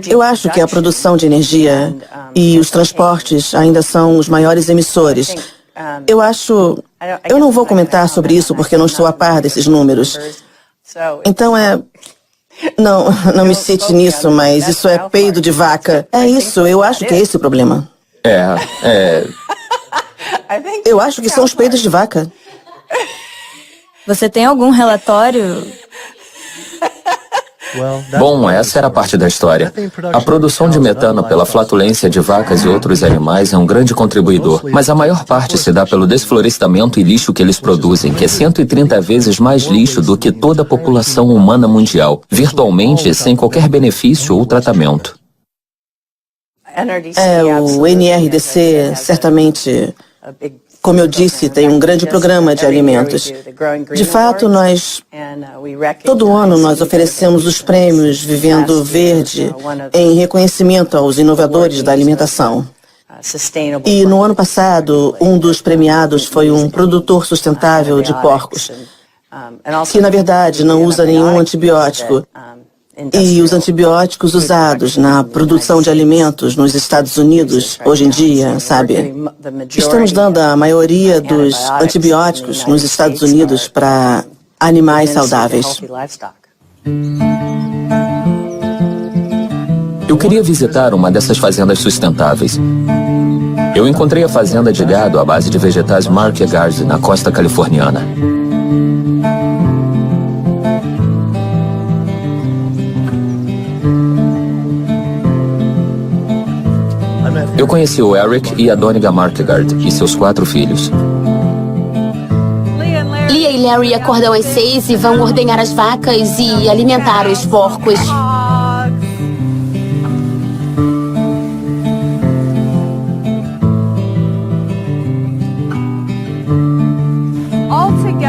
eu acho que a produção de energia e os transportes ainda são os maiores emissores. Eu não vou comentar sobre isso porque não estou a par desses números. Então não me cite nisso, mas isso é peido de vaca. É isso, eu acho que é esse o problema. Eu acho que são os peidos de vaca. Você tem algum relatório? Bom, essa era a parte da história. A produção de metano pela flatulência de vacas e outros animais é um grande contribuidor, mas a maior parte se dá pelo desflorestamento e lixo que eles produzem, que é 130 vezes mais lixo do que toda a população humana mundial, virtualmente sem qualquer benefício ou tratamento. O NRDC certamente, como eu disse, tem um grande programa de alimentos. De fato, todo ano nós oferecemos os prêmios Vivendo Verde em reconhecimento aos inovadores da alimentação. E no ano passado, um dos premiados foi um produtor sustentável de porcos, que na verdade não usa nenhum antibiótico. E os antibióticos usados na produção de alimentos nos Estados Unidos, hoje em dia, sabe? Estamos dando a maioria dos antibióticos nos Estados Unidos para animais saudáveis. Eu queria visitar uma dessas fazendas sustentáveis. Eu encontrei a fazenda de gado à base de vegetais Market Garden, na costa californiana. Eu conheci o Eric e a Doniga Markegard e seus 4 filhos. Lia e Larry acordam às 6 e vão ordenhar as vacas e alimentar os porcos.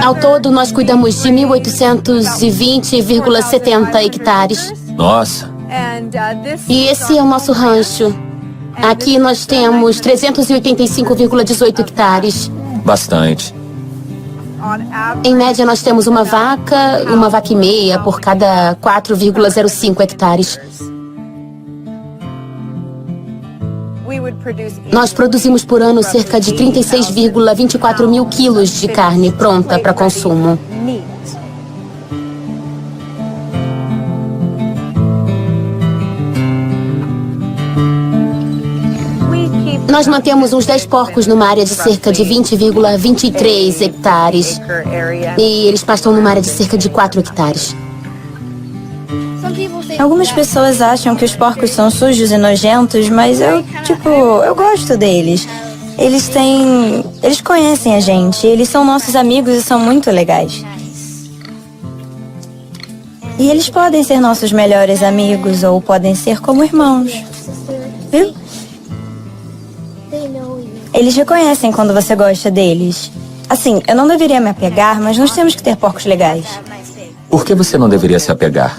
Ao todo, nós cuidamos de 1.820,70 hectares. Nossa! E esse é o nosso rancho. Aqui nós temos 385,18 hectares. Bastante. Em média, nós temos uma vaca e meia por cada 4,05 hectares. Nós produzimos por ano cerca de 36,24 mil quilos de carne pronta para consumo. Nós mantemos uns 10 porcos numa área de cerca de 20,23 hectares. E eles pastam numa área de cerca de 4 hectares. Algumas pessoas acham que os porcos são sujos e nojentos, mas eu gosto deles. Eles conhecem a gente, eles são nossos amigos e são muito legais. E eles podem ser nossos melhores amigos ou podem ser como irmãos. Viu? Eles reconhecem quando você gosta deles. Assim, eu não deveria me apegar, mas nós temos que ter porcos legais. Por que você não deveria se apegar?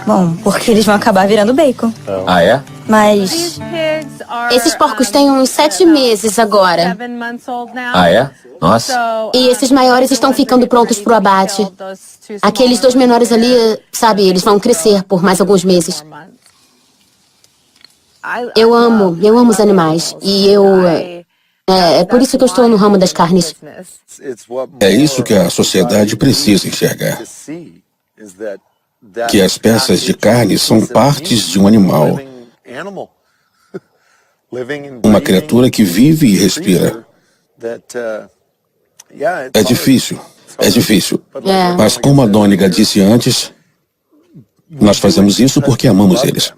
Bom, porque eles vão acabar virando bacon. Ah, é? Mas esses porcos têm uns 7 meses agora. Ah, é? Nossa. E esses maiores estão ficando prontos pro abate. Aqueles 2 menores ali, sabe, eles vão crescer por mais alguns meses. Eu amo os animais. E é por isso que eu estou no ramo das carnes. É isso que a sociedade precisa enxergar. Que as peças de carne são partes de um animal. Uma criatura que vive e respira. É difícil. Mas como a Doniga disse antes, nós fazemos isso porque amamos eles.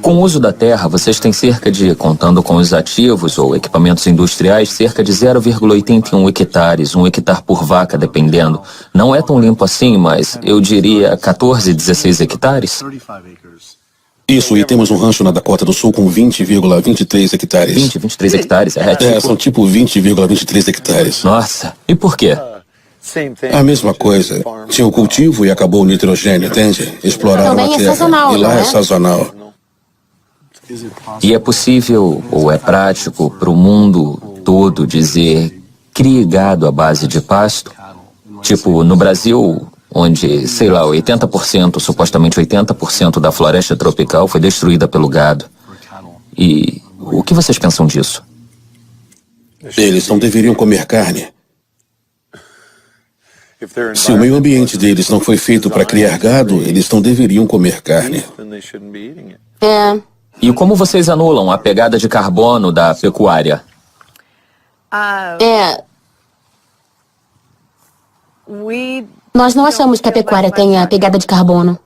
Com o uso da terra, vocês têm cerca de, contando com os ativos ou equipamentos industriais, cerca de 0,81 hectares, 1 hectare por vaca, dependendo. Não é tão limpo assim, mas eu diria 14, 16 hectares. Isso, e temos um rancho na Dakota do Sul com 20,23 hectares. 23 hectares? São tipo 20,23 hectares. Nossa, e por quê? A mesma coisa. Tinha o cultivo e acabou o nitrogênio, entende? Exploraram Também a terra. sazonal, E lá não é é? sazonal. E é possível, ou é prático, para o mundo todo dizer crie gado à base de pasto? Tipo, no Brasil, onde, sei lá, 80%, supostamente 80% da floresta tropical foi destruída pelo gado. E o que vocês pensam disso? Eles não deveriam comer carne. Se o meio ambiente deles não foi feito para criar gado, eles não deveriam comer carne. É. E como vocês anulam a pegada de carbono da pecuária? Nós não achamos que a pecuária tenha pegada de carbono.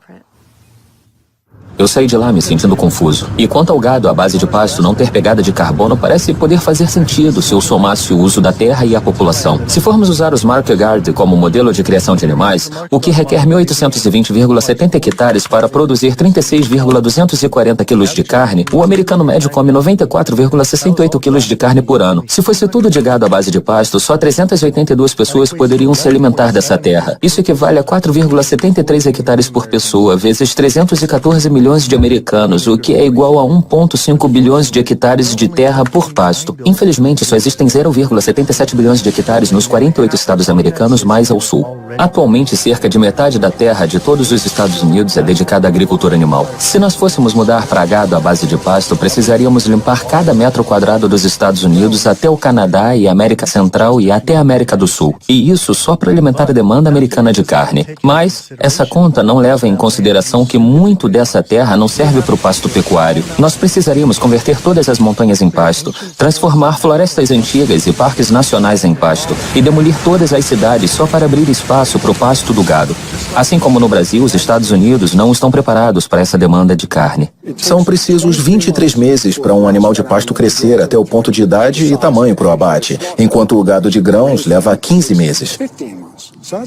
Eu saí de lá me sentindo confuso. E quanto ao gado à base de pasto não ter pegada de carbono, parece poder fazer sentido se eu somasse o uso da terra e a população. Se formos usar os Market Garden como modelo de criação de animais, o que requer 1.820,70 hectares para produzir 36,240 quilos de carne, o americano médio come 94,68 quilos de carne por ano. Se fosse tudo de gado à base de pasto, só 382 pessoas poderiam se alimentar dessa terra. Isso equivale a 4,73 hectares por pessoa, vezes 314 milhões de americanos, o que é igual a 1,5 bilhões de hectares de terra por pasto. Infelizmente, só existem 0,77 bilhões de hectares nos 48 estados americanos mais ao sul. Atualmente, cerca de metade da terra de todos os Estados Unidos é dedicada à agricultura animal. Se nós fôssemos mudar para gado à base de pasto, precisaríamos limpar cada metro quadrado dos Estados Unidos até o Canadá e a América Central e até a América do Sul. E isso só para alimentar a demanda americana de carne. Mas essa conta não leva em consideração que muito dessa terra não serve para o pasto pecuário. Nós precisaríamos converter todas as montanhas em pasto, transformar florestas antigas e parques nacionais em pasto e demolir todas as cidades só para abrir espaço para o pasto do gado. Assim como no Brasil, os Estados Unidos não estão preparados para essa demanda de carne. São precisos 23 meses para um animal de pasto crescer até o ponto de idade e tamanho para o abate, enquanto o gado de grãos leva 15 meses.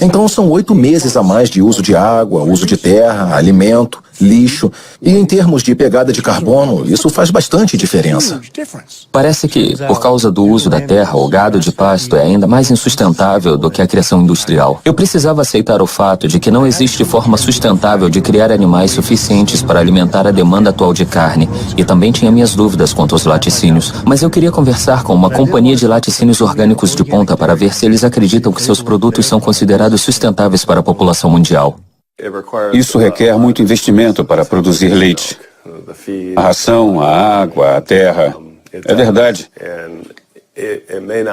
Então são 8 meses a mais de uso de água, uso de terra, alimento, lixo. E em termos de pegada de carbono, isso faz bastante diferença. Parece que, por causa do uso da terra, o gado de pasto é ainda mais insustentável do que a criação industrial. Eu precisava aceitar o fato de que não existe forma sustentável de criar animais suficientes para alimentar a demanda atual de carne. E também tinha minhas dúvidas quanto aos laticínios. Mas eu queria conversar com uma companhia de laticínios orgânicos de ponta para ver se eles acreditam que seus produtos são considerados sustentáveis para a população mundial. Isso requer muito investimento para produzir leite. A ração, a água, a terra. É verdade.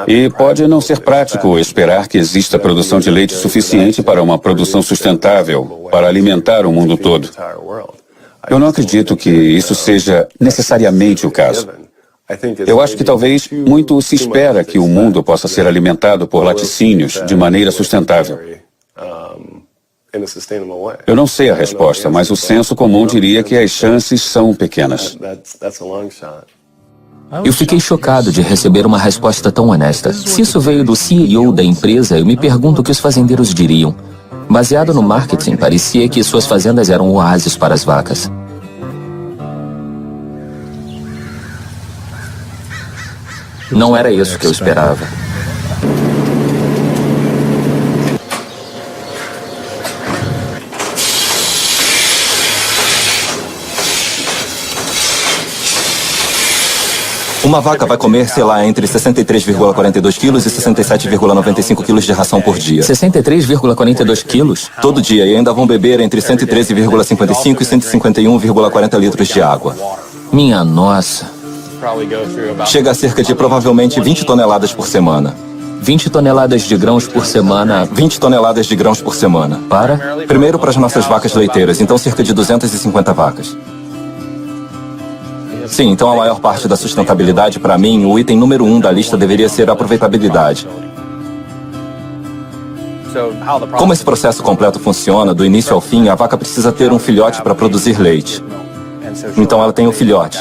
E pode não ser prático esperar que exista produção de leite suficiente para uma produção sustentável, para alimentar o mundo todo. Eu não acredito que isso seja necessariamente o caso. Eu acho que talvez muito se espera que o mundo possa ser alimentado por laticínios de maneira sustentável. Eu não sei a resposta, mas o senso comum diria que as chances são pequenas. Eu fiquei chocado de receber uma resposta tão honesta. Se isso veio do CEO da empresa, eu me pergunto o que os fazendeiros diriam. Baseado no marketing, parecia que suas fazendas eram oásis para as vacas. Não era isso que eu esperava. Uma vaca vai comer, sei lá, entre 63,42 quilos e 67,95 quilos de ração por dia. 63,42 quilos? Todo dia, e ainda vão beber entre 113,55 e 151,40 litros de água. Minha nossa. Chega a cerca de provavelmente 20 toneladas por semana. 20 toneladas de grãos por semana. 20 toneladas de grãos por semana. Para? Primeiro para as nossas vacas leiteiras, então cerca de 250 vacas. Sim, então a maior parte da sustentabilidade, para mim, o item número 1 da lista deveria ser a aproveitabilidade. Como esse processo completo funciona, do início ao fim, a vaca precisa ter um filhote para produzir leite. Então ela tem um filhote.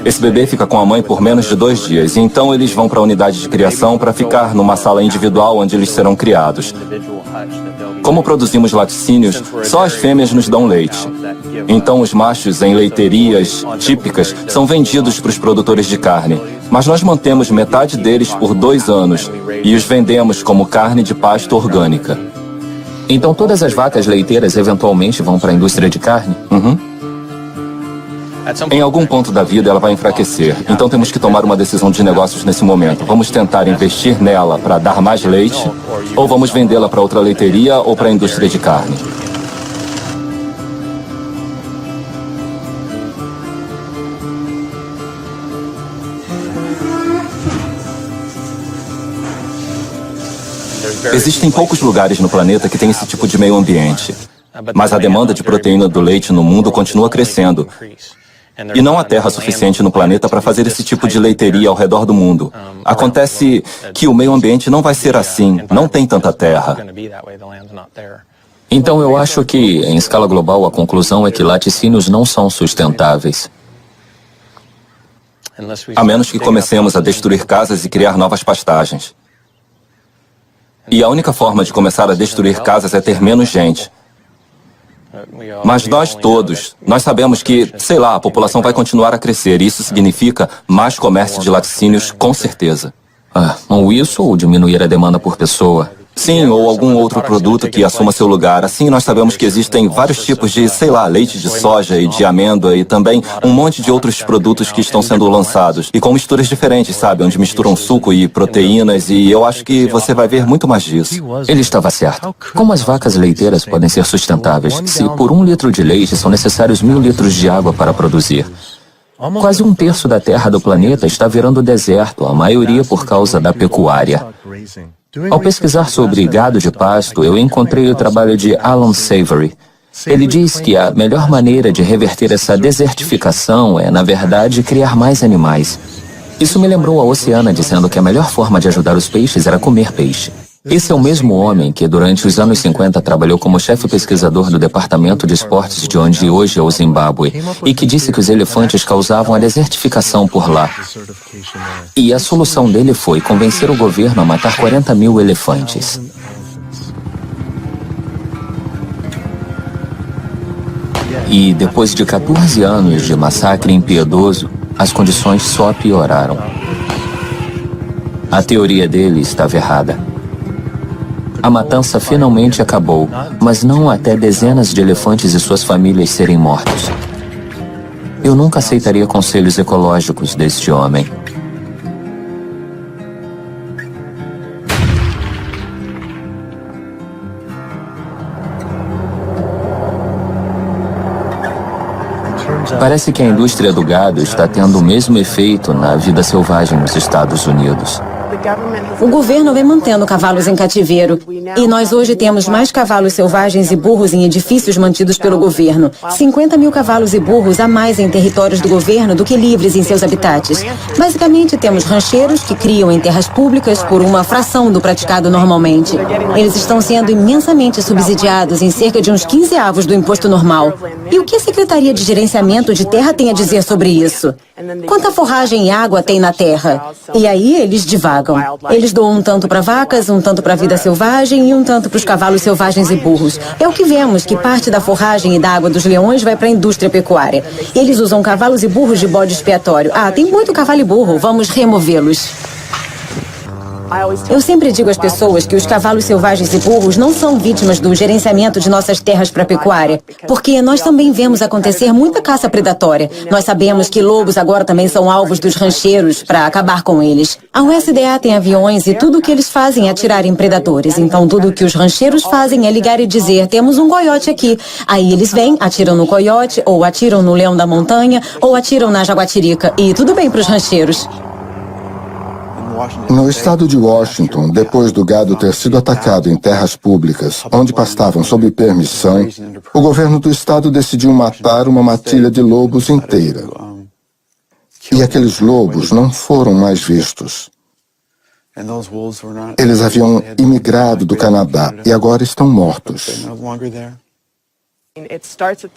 Esse bebê fica com a mãe por menos de 2 dias, e então eles vão para a unidade de criação para ficar numa sala individual onde eles serão criados. Como produzimos laticínios, só as fêmeas nos dão leite. Então os machos em leiterias típicas são vendidos para os produtores de carne. Mas nós mantemos metade deles por 2 anos e os vendemos como carne de pasto orgânica. Então todas as vacas leiteiras eventualmente vão para a indústria de carne? Uhum. Em algum ponto da vida ela vai enfraquecer. Então temos que tomar uma decisão de negócios nesse momento. Vamos tentar investir nela para dar mais leite? Ou vamos vendê-la para outra leiteria ou para a indústria de carne? Existem poucos lugares no planeta que têm esse tipo de meio ambiente. Mas a demanda de proteína do leite no mundo continua crescendo. E não há terra suficiente no planeta para fazer esse tipo de leiteria ao redor do mundo. Acontece que o meio ambiente não vai ser assim, não tem tanta terra. Então eu acho que, em escala global, a conclusão é que laticínios não são sustentáveis. A menos que comecemos a destruir casas e criar novas pastagens. E a única forma de começar a destruir casas é ter menos gente. Mas nós sabemos que, sei lá, a população vai continuar a crescer e isso significa mais comércio de laticínios, com certeza. Ou isso ou diminuir a demanda por pessoa. Sim, ou algum outro produto que assuma seu lugar. Assim, nós sabemos que existem vários tipos de, sei lá, leite de soja e de amêndoa e também um monte de outros produtos que estão sendo lançados. E com misturas diferentes, sabe? Onde misturam suco e proteínas e eu acho que você vai ver muito mais disso. Ele estava certo. Como as vacas leiteiras podem ser sustentáveis se por 1 litro de leite são necessários 1000 litros de água para produzir? Quase 1/3 da terra do planeta está virando deserto, a maioria por causa da pecuária. Ao pesquisar sobre gado de pasto, eu encontrei o trabalho de Alan Savory. Ele diz que a melhor maneira de reverter essa desertificação é, na verdade, criar mais animais. Isso me lembrou a Oceana dizendo que a melhor forma de ajudar os peixes era comer peixe. Esse é o mesmo homem que, durante os anos 50, trabalhou como chefe pesquisador do Departamento de Esportes de onde hoje é o Zimbábue, e que disse que os elefantes causavam a desertificação por lá. E a solução dele foi convencer o governo a matar 40.000 elefantes. E depois de 14 anos de massacre impiedoso, as condições só pioraram. A teoria dele estava errada. A matança finalmente acabou, mas não até dezenas de elefantes e suas famílias serem mortos. Eu nunca aceitaria conselhos ecológicos deste homem. Parece que a indústria do gado está tendo o mesmo efeito na vida selvagem nos Estados Unidos. O governo vem mantendo cavalos em cativeiro e nós hoje temos mais cavalos selvagens e burros em edifícios mantidos pelo governo. 50.000 cavalos e burros a mais em territórios do governo do que livres em seus habitats. Basicamente, temos rancheiros que criam em terras públicas por uma fração do praticado normalmente. Eles estão sendo imensamente subsidiados em cerca de uns 15avos do imposto normal. E o que a Secretaria de Gerenciamento de Terra tem a dizer sobre isso? Quanta forragem e água tem na terra? E aí eles divagam. Eles doam um tanto para vacas, um tanto para a vida selvagem e um tanto para os cavalos selvagens e burros. É o que vemos, que parte da forragem e da água dos leões vai para a indústria pecuária. Eles usam cavalos e burros de bode expiatório. Tem muito cavalo e burro, vamos removê-los. Eu sempre digo às pessoas que os cavalos selvagens e burros não são vítimas do gerenciamento de nossas terras para pecuária, porque nós também vemos acontecer muita caça predatória. Nós sabemos que lobos agora também são alvos dos rancheiros para acabar com eles. A USDA tem aviões e tudo o que eles fazem é atirar em predadores. Então tudo o que os rancheiros fazem é ligar e dizer: temos um coiote aqui. Aí eles vêm, atiram no coiote, ou atiram no leão da montanha, ou atiram na jaguatirica. E tudo bem para os rancheiros. No estado de Washington, depois do gado ter sido atacado em terras públicas, onde pastavam sob permissão, o governo do estado decidiu matar uma matilha de lobos inteira. E aqueles lobos não foram mais vistos. Eles haviam imigrado do Canadá e agora estão mortos.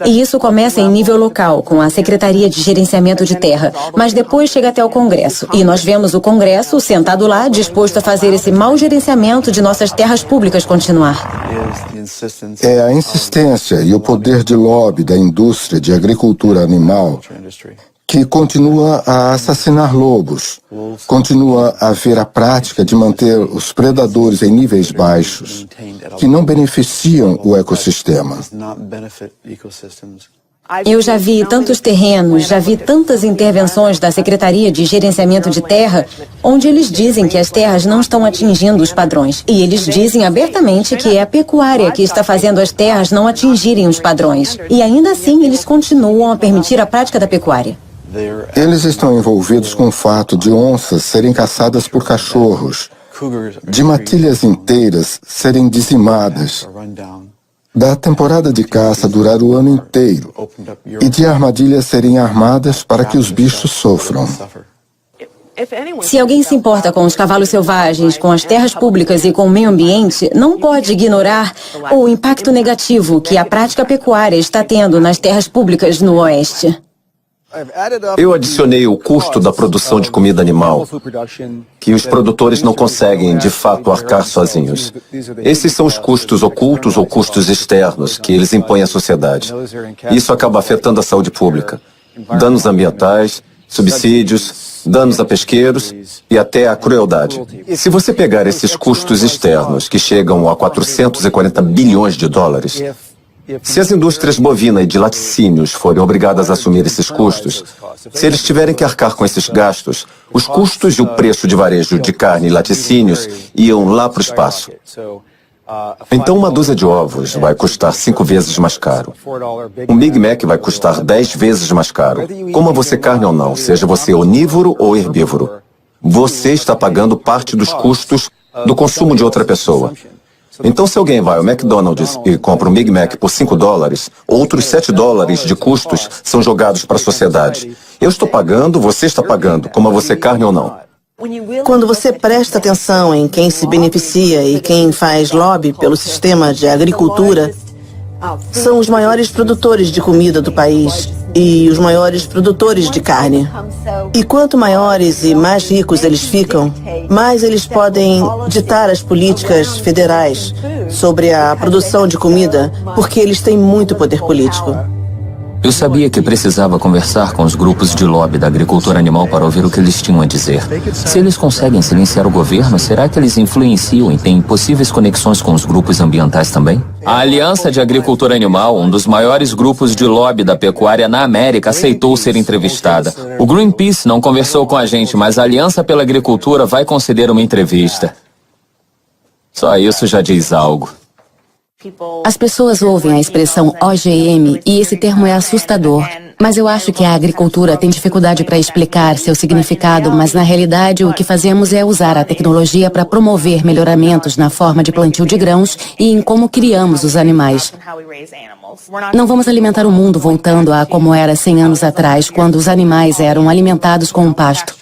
E isso começa em nível local, com a Secretaria de Gerenciamento de Terra, mas depois chega até o Congresso. E nós vemos o Congresso sentado lá, disposto a fazer esse mau gerenciamento de nossas terras públicas continuar. É a insistência e o poder de lobby da indústria de agricultura animal que continua a assassinar lobos, continua a haver a prática de manter os predadores em níveis baixos, que não beneficiam o ecossistema. Eu já vi tantos terrenos, já vi tantas intervenções da Secretaria de Gerenciamento de Terra, onde eles dizem que as terras não estão atingindo os padrões. E eles dizem abertamente que é a pecuária que está fazendo as terras não atingirem os padrões. E ainda assim eles continuam a permitir a prática da pecuária. Eles estão envolvidos com o fato de onças serem caçadas por cachorros, de matilhas inteiras serem dizimadas. da temporada de caça durar o ano inteiro e de armadilhas serem armadas para que os bichos sofram. Se alguém se importa com os cavalos selvagens, com as terras públicas e com o meio ambiente, não pode ignorar o impacto negativo que a prática pecuária está tendo nas terras públicas no Oeste. Eu adicionei o custo da produção de comida animal, que os produtores não conseguem, de fato, arcar sozinhos. Esses são os custos ocultos ou custos externos que eles impõem à sociedade. Isso acaba afetando a saúde pública. Danos ambientais, subsídios, danos a pesqueiros e até a crueldade. Se você pegar esses custos externos, que chegam a 440 bilhões de dólares, se as indústrias bovina e de laticínios forem obrigadas a assumir esses custos, se eles tiverem que arcar com esses gastos, os custos e o preço de varejo de carne e laticínios iam lá para o espaço. Então uma dúzia de ovos vai custar 5 vezes mais caro. Um Big Mac vai custar 10 vezes mais caro. Coma você carne ou não, seja você onívoro ou herbívoro. Você está pagando parte dos custos do consumo de outra pessoa. Então se alguém vai ao McDonald's e compra um Big Mac por 5 dólares, outros 7 dólares de custos são jogados para a sociedade. Eu estou pagando, você está pagando, coma você carne ou não. Quando você presta atenção em quem se beneficia e quem faz lobby pelo sistema de agricultura, são os maiores produtores de comida do país e os maiores produtores de carne. E quanto maiores e mais ricos eles ficam, mais eles podem ditar as políticas federais sobre a produção de comida, porque eles têm muito poder político. Eu sabia que precisava conversar com os grupos de lobby da agricultura animal para ouvir o que eles tinham a dizer. Se eles conseguem silenciar o governo, será que eles influenciam e têm possíveis conexões com os grupos ambientais também? A Aliança de Agricultura Animal, um dos maiores grupos de lobby da pecuária na América, aceitou ser entrevistada. O Greenpeace não conversou com a gente, mas a Aliança pela Agricultura vai conceder uma entrevista. Só isso já diz algo. As pessoas ouvem a expressão OGM e esse termo é assustador. Mas eu acho que a agricultura tem dificuldade para explicar seu significado, mas na realidade o que fazemos é usar a tecnologia para promover melhoramentos na forma de plantio de grãos e em como criamos os animais. Não vamos alimentar o mundo voltando a como era 100 anos atrás, quando os animais eram alimentados com um pasto.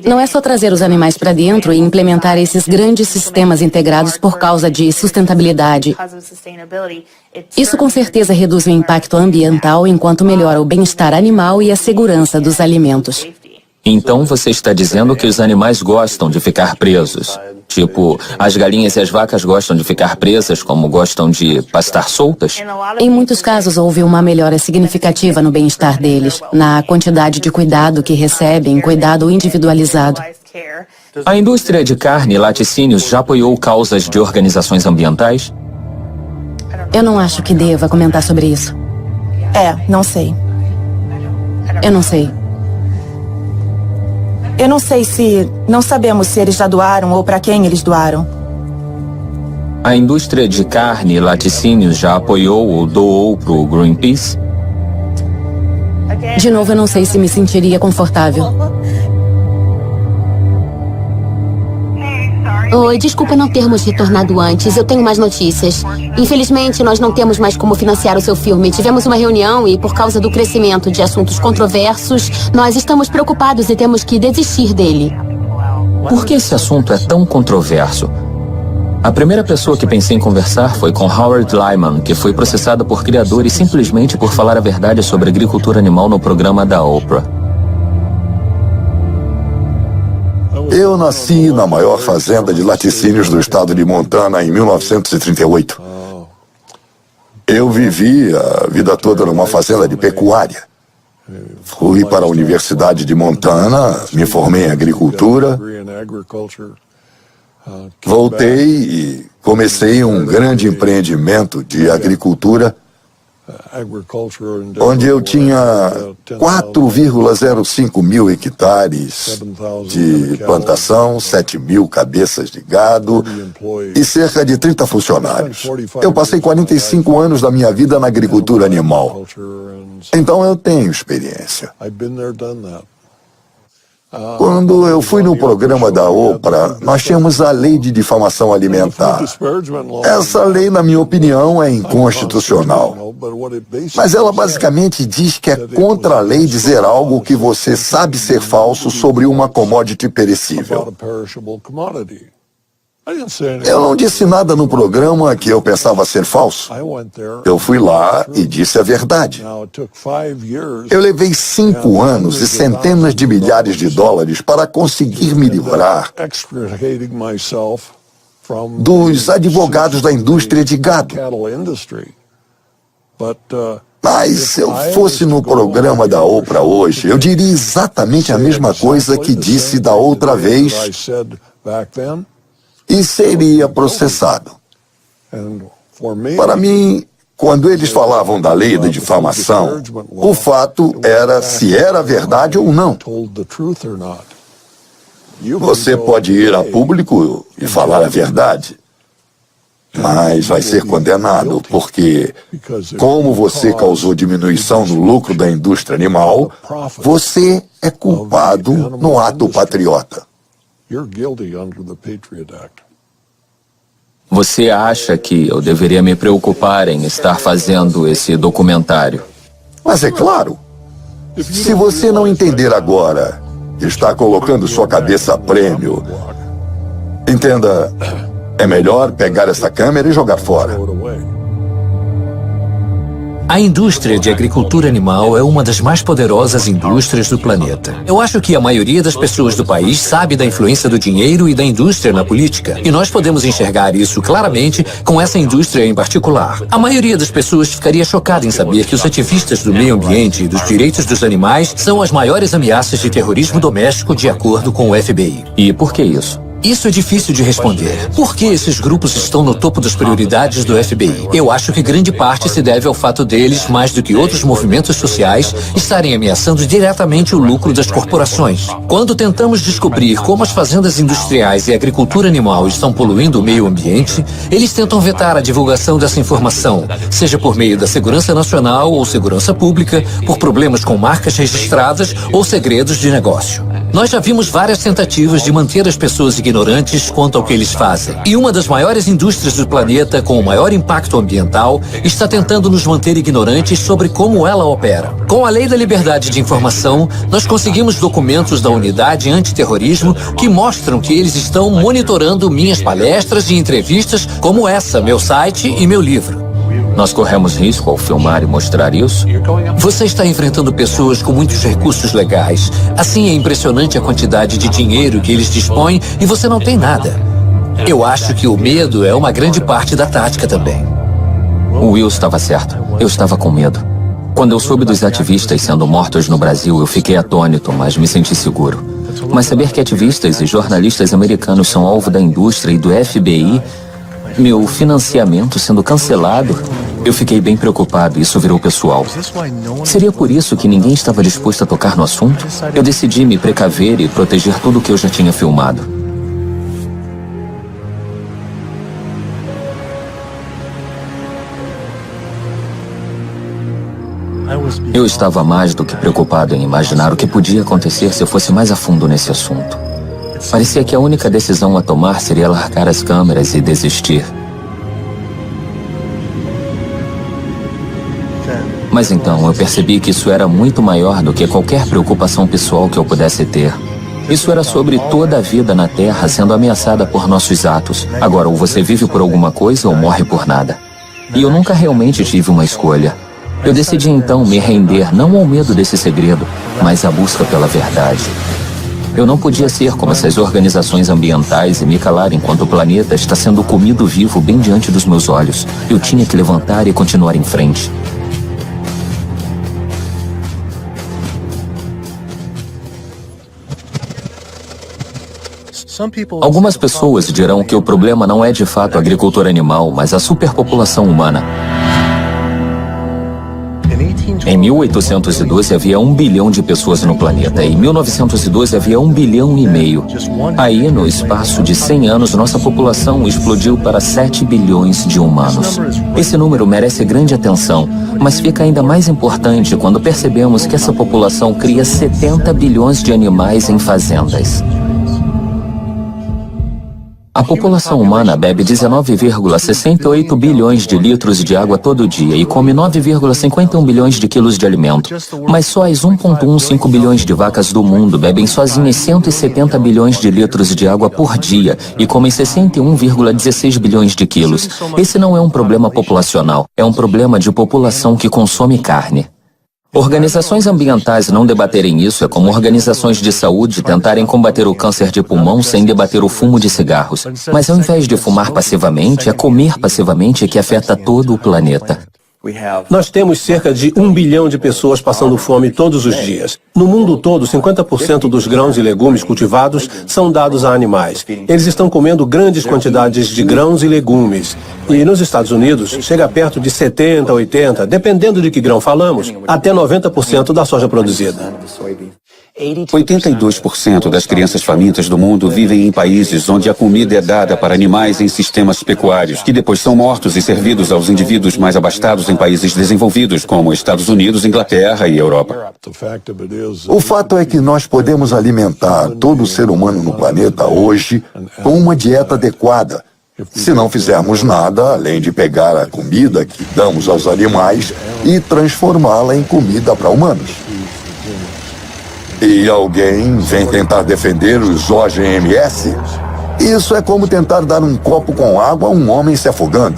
Não é só trazer os animais para dentro e implementar esses grandes sistemas integrados por causa de sustentabilidade. Isso com certeza reduz o impacto ambiental enquanto melhora o bem-estar animal e a segurança dos alimentos. Então você está dizendo que os animais gostam de ficar presos? Tipo, as galinhas e as vacas gostam de ficar presas como gostam de pastar soltas? Em muitos casos houve uma melhora significativa no bem-estar deles, na quantidade de cuidado que recebem, cuidado individualizado. A indústria de carne e laticínios já apoiou causas de organizações ambientais? Eu não acho que deva comentar sobre isso. Não sei. Eu não sei. Eu não sei se... Não sabemos se eles já doaram ou para quem eles doaram. A indústria de carne e laticínios já apoiou ou doou para o Greenpeace? De novo, eu não sei se me sentiria confortável. Oi, desculpa não termos retornado antes. Eu tenho mais notícias. Infelizmente, nós não temos mais como financiar o seu filme. Tivemos uma reunião e, por causa do crescimento de assuntos controversos, nós estamos preocupados e temos que desistir dele. Por que esse assunto é tão controverso? A primeira pessoa que pensei em conversar foi com Howard Lyman, que foi processada por criadores simplesmente por falar a verdade sobre agricultura animal no programa da Oprah. Eu nasci na maior fazenda de laticínios do estado de Montana em 1938. Eu vivi a vida toda numa fazenda de pecuária. Fui para a Universidade de Montana, me formei em agricultura. Voltei e comecei um grande empreendimento de agricultura, onde eu tinha 4,05 mil hectares de plantação, 7 mil cabeças de gado e cerca de 30 funcionários. Eu passei 45 anos da minha vida na agricultura animal. Então eu tenho experiência. Quando eu fui no programa da Oprah, nós tínhamos a lei de difamação alimentar. Essa lei, na minha opinião, é inconstitucional. Mas ela basicamente diz que é contra a lei dizer algo que você sabe ser falso sobre uma commodity perecível. Eu não disse nada no programa que eu pensava ser falso. Eu fui lá e disse a verdade. Eu levei 5 anos e centenas de milhares de dólares para conseguir me livrar dos advogados da indústria de gado. Mas se eu fosse no programa da Oprah hoje, eu diria exatamente a mesma coisa que disse da outra vez e seria processado. Para mim, quando eles falavam da lei da difamação, o fato era se era verdade ou não. Você pode ir a público e falar a verdade, mas vai ser condenado, porque, como você causou diminuição no lucro da indústria animal, você é culpado no ato patriota. Você acha que eu deveria me preocupar em estar fazendo esse documentário? Mas é claro. Se você não entender agora, está colocando sua cabeça a prêmio. Entenda, é melhor pegar essa câmera e jogar fora. A indústria de agricultura animal é uma das mais poderosas indústrias do planeta. Eu acho que a maioria das pessoas do país sabe da influência do dinheiro e da indústria na política. E nós podemos enxergar isso claramente com essa indústria em particular. A maioria das pessoas ficaria chocada em saber que os ativistas do meio ambiente e dos direitos dos animais são as maiores ameaças de terrorismo doméstico de acordo com o FBI. E por que isso? Isso é difícil de responder. Por que esses grupos estão no topo das prioridades do FBI? Eu acho que grande parte se deve ao fato deles, mais do que outros movimentos sociais, estarem ameaçando diretamente o lucro das corporações. Quando tentamos descobrir como as fazendas industriais e a agricultura animal estão poluindo o meio ambiente, eles tentam vetar a divulgação dessa informação, seja por meio da segurança nacional ou segurança pública, por problemas com marcas registradas ou segredos de negócio. Nós já vimos várias tentativas de manter as pessoas ignorantes quanto ao que eles fazem. E uma das maiores indústrias do planeta, com o maior impacto ambiental, está tentando nos manter ignorantes sobre como ela opera. Com a Lei da Liberdade de Informação, nós conseguimos documentos da Unidade Antiterrorismo que mostram que eles estão monitorando minhas palestras e entrevistas, como essa, meu site e meu livro. Nós corremos risco ao filmar e mostrar isso? Você está enfrentando pessoas com muitos recursos legais. Assim, é impressionante a quantidade de dinheiro que eles dispõem e você não tem nada. Eu acho que o medo é uma grande parte da tática também. O Will estava certo. Eu estava com medo. Quando eu soube dos ativistas sendo mortos no Brasil, eu fiquei atônito, mas me senti seguro. Mas saber que ativistas e jornalistas americanos são alvo da indústria e do FBI, meu financiamento sendo cancelado, eu fiquei bem preocupado e isso virou pessoal. Seria por isso que ninguém estava disposto a tocar no assunto? Eu decidi me precaver e proteger tudo o que eu já tinha filmado. Eu estava mais do que preocupado em imaginar o que podia acontecer se eu fosse mais a fundo nesse assunto. Parecia que a única decisão a tomar seria largar as câmeras e desistir. Mas então eu percebi que isso era muito maior do que qualquer preocupação pessoal que eu pudesse ter. Isso era sobre toda a vida na Terra sendo ameaçada por nossos atos. Agora, ou você vive por alguma coisa ou morre por nada. E eu nunca realmente tive uma escolha. Eu decidi então me render não ao medo desse segredo, mas à busca pela verdade. Eu não podia ser como essas organizações ambientais e me calar enquanto o planeta está sendo comido vivo bem diante dos meus olhos. Eu tinha que levantar e continuar em frente. Algumas pessoas dirão que o problema não é de fato a agricultura animal, mas a superpopulação humana. Em 1812 havia 1 bilhão de pessoas no planeta. Em 1912 havia 1,5 bilhão. Aí, no espaço de 100 anos, nossa população explodiu para 7 bilhões de humanos. Esse número merece grande atenção, mas fica ainda mais importante quando percebemos que essa população cria 70 bilhões de animais em fazendas. A população humana bebe 19,68 bilhões de litros de água todo dia e come 9,51 bilhões de quilos de alimento. Mas só as 1,15 bilhões de vacas do mundo bebem sozinhas 170 bilhões de litros de água por dia e comem 61,16 bilhões de quilos. Esse não é um problema populacional, é um problema de população que consome carne. Organizações ambientais não debaterem isso é como organizações de saúde tentarem combater o câncer de pulmão sem debater o fumo de cigarros. Mas ao invés de fumar passivamente, é comer passivamente que afeta todo o planeta. Nós temos cerca de 1 bilhão de pessoas passando fome todos os dias. No mundo todo, 50% dos grãos e legumes cultivados são dados a animais. Eles estão comendo grandes quantidades de grãos e legumes. E nos Estados Unidos, chega perto de 70, 80, dependendo de que grão falamos, até 90% da soja produzida. 82% das crianças famintas do mundo vivem em países onde a comida é dada para animais em sistemas pecuários, que depois são mortos e servidos aos indivíduos mais abastados em países desenvolvidos, como Estados Unidos, Inglaterra e Europa. O fato é que nós podemos alimentar todo ser humano no planeta hoje com uma dieta adequada, se não fizermos nada além de pegar a comida que damos aos animais e transformá-la em comida para humanos. E alguém vem tentar defender os OGMs? Isso é como tentar dar um copo com água a um homem se afogando.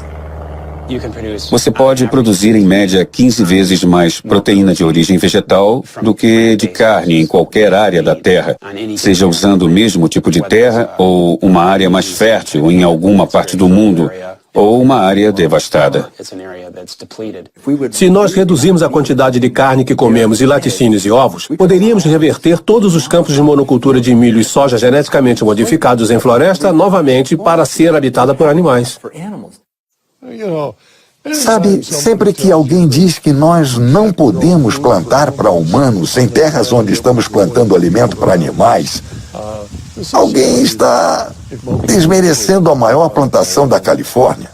Você pode produzir em média 15 vezes mais proteína de origem vegetal do que de carne em qualquer área da Terra, seja usando o mesmo tipo de terra ou uma área mais fértil em alguma parte do mundo, ou uma área devastada. Se nós reduzirmos a quantidade de carne que comemos e laticínios e ovos, poderíamos reverter todos os campos de monocultura de milho e soja geneticamente modificados em floresta novamente para ser habitada por animais. Sabe, sempre que alguém diz que nós não podemos plantar para humanos em terras onde estamos plantando alimento para animais, alguém está desmerecendo a maior plantação da Califórnia.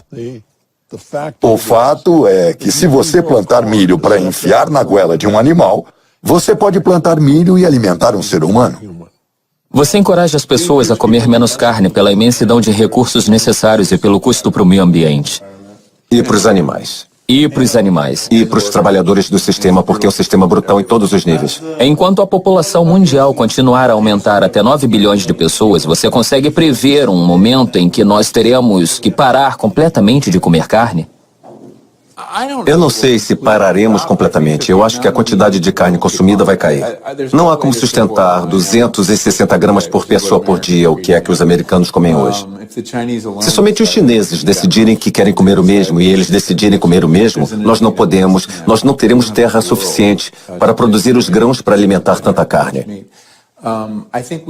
O fato é que se você plantar milho para enfiar na goela de um animal, você pode plantar milho e alimentar um ser humano. Você encoraja as pessoas a comer menos carne pela imensidão de recursos necessários e pelo custo para o meio ambiente. E para os animais. E para os animais. E para os trabalhadores do sistema, porque é um sistema brutal em todos os níveis. Enquanto a população mundial continuar a aumentar até 9 bilhões de pessoas, você consegue prever um momento em que nós teremos que parar completamente de comer carne? Eu não sei se pararemos completamente. Eu acho que a quantidade de carne consumida vai cair. Não há como sustentar 260 gramas por pessoa por dia, o que é que os americanos comem hoje. Se somente os chineses decidirem que querem comer o mesmo e eles decidirem comer o mesmo, nós não teremos terra suficiente para produzir os grãos para alimentar tanta carne.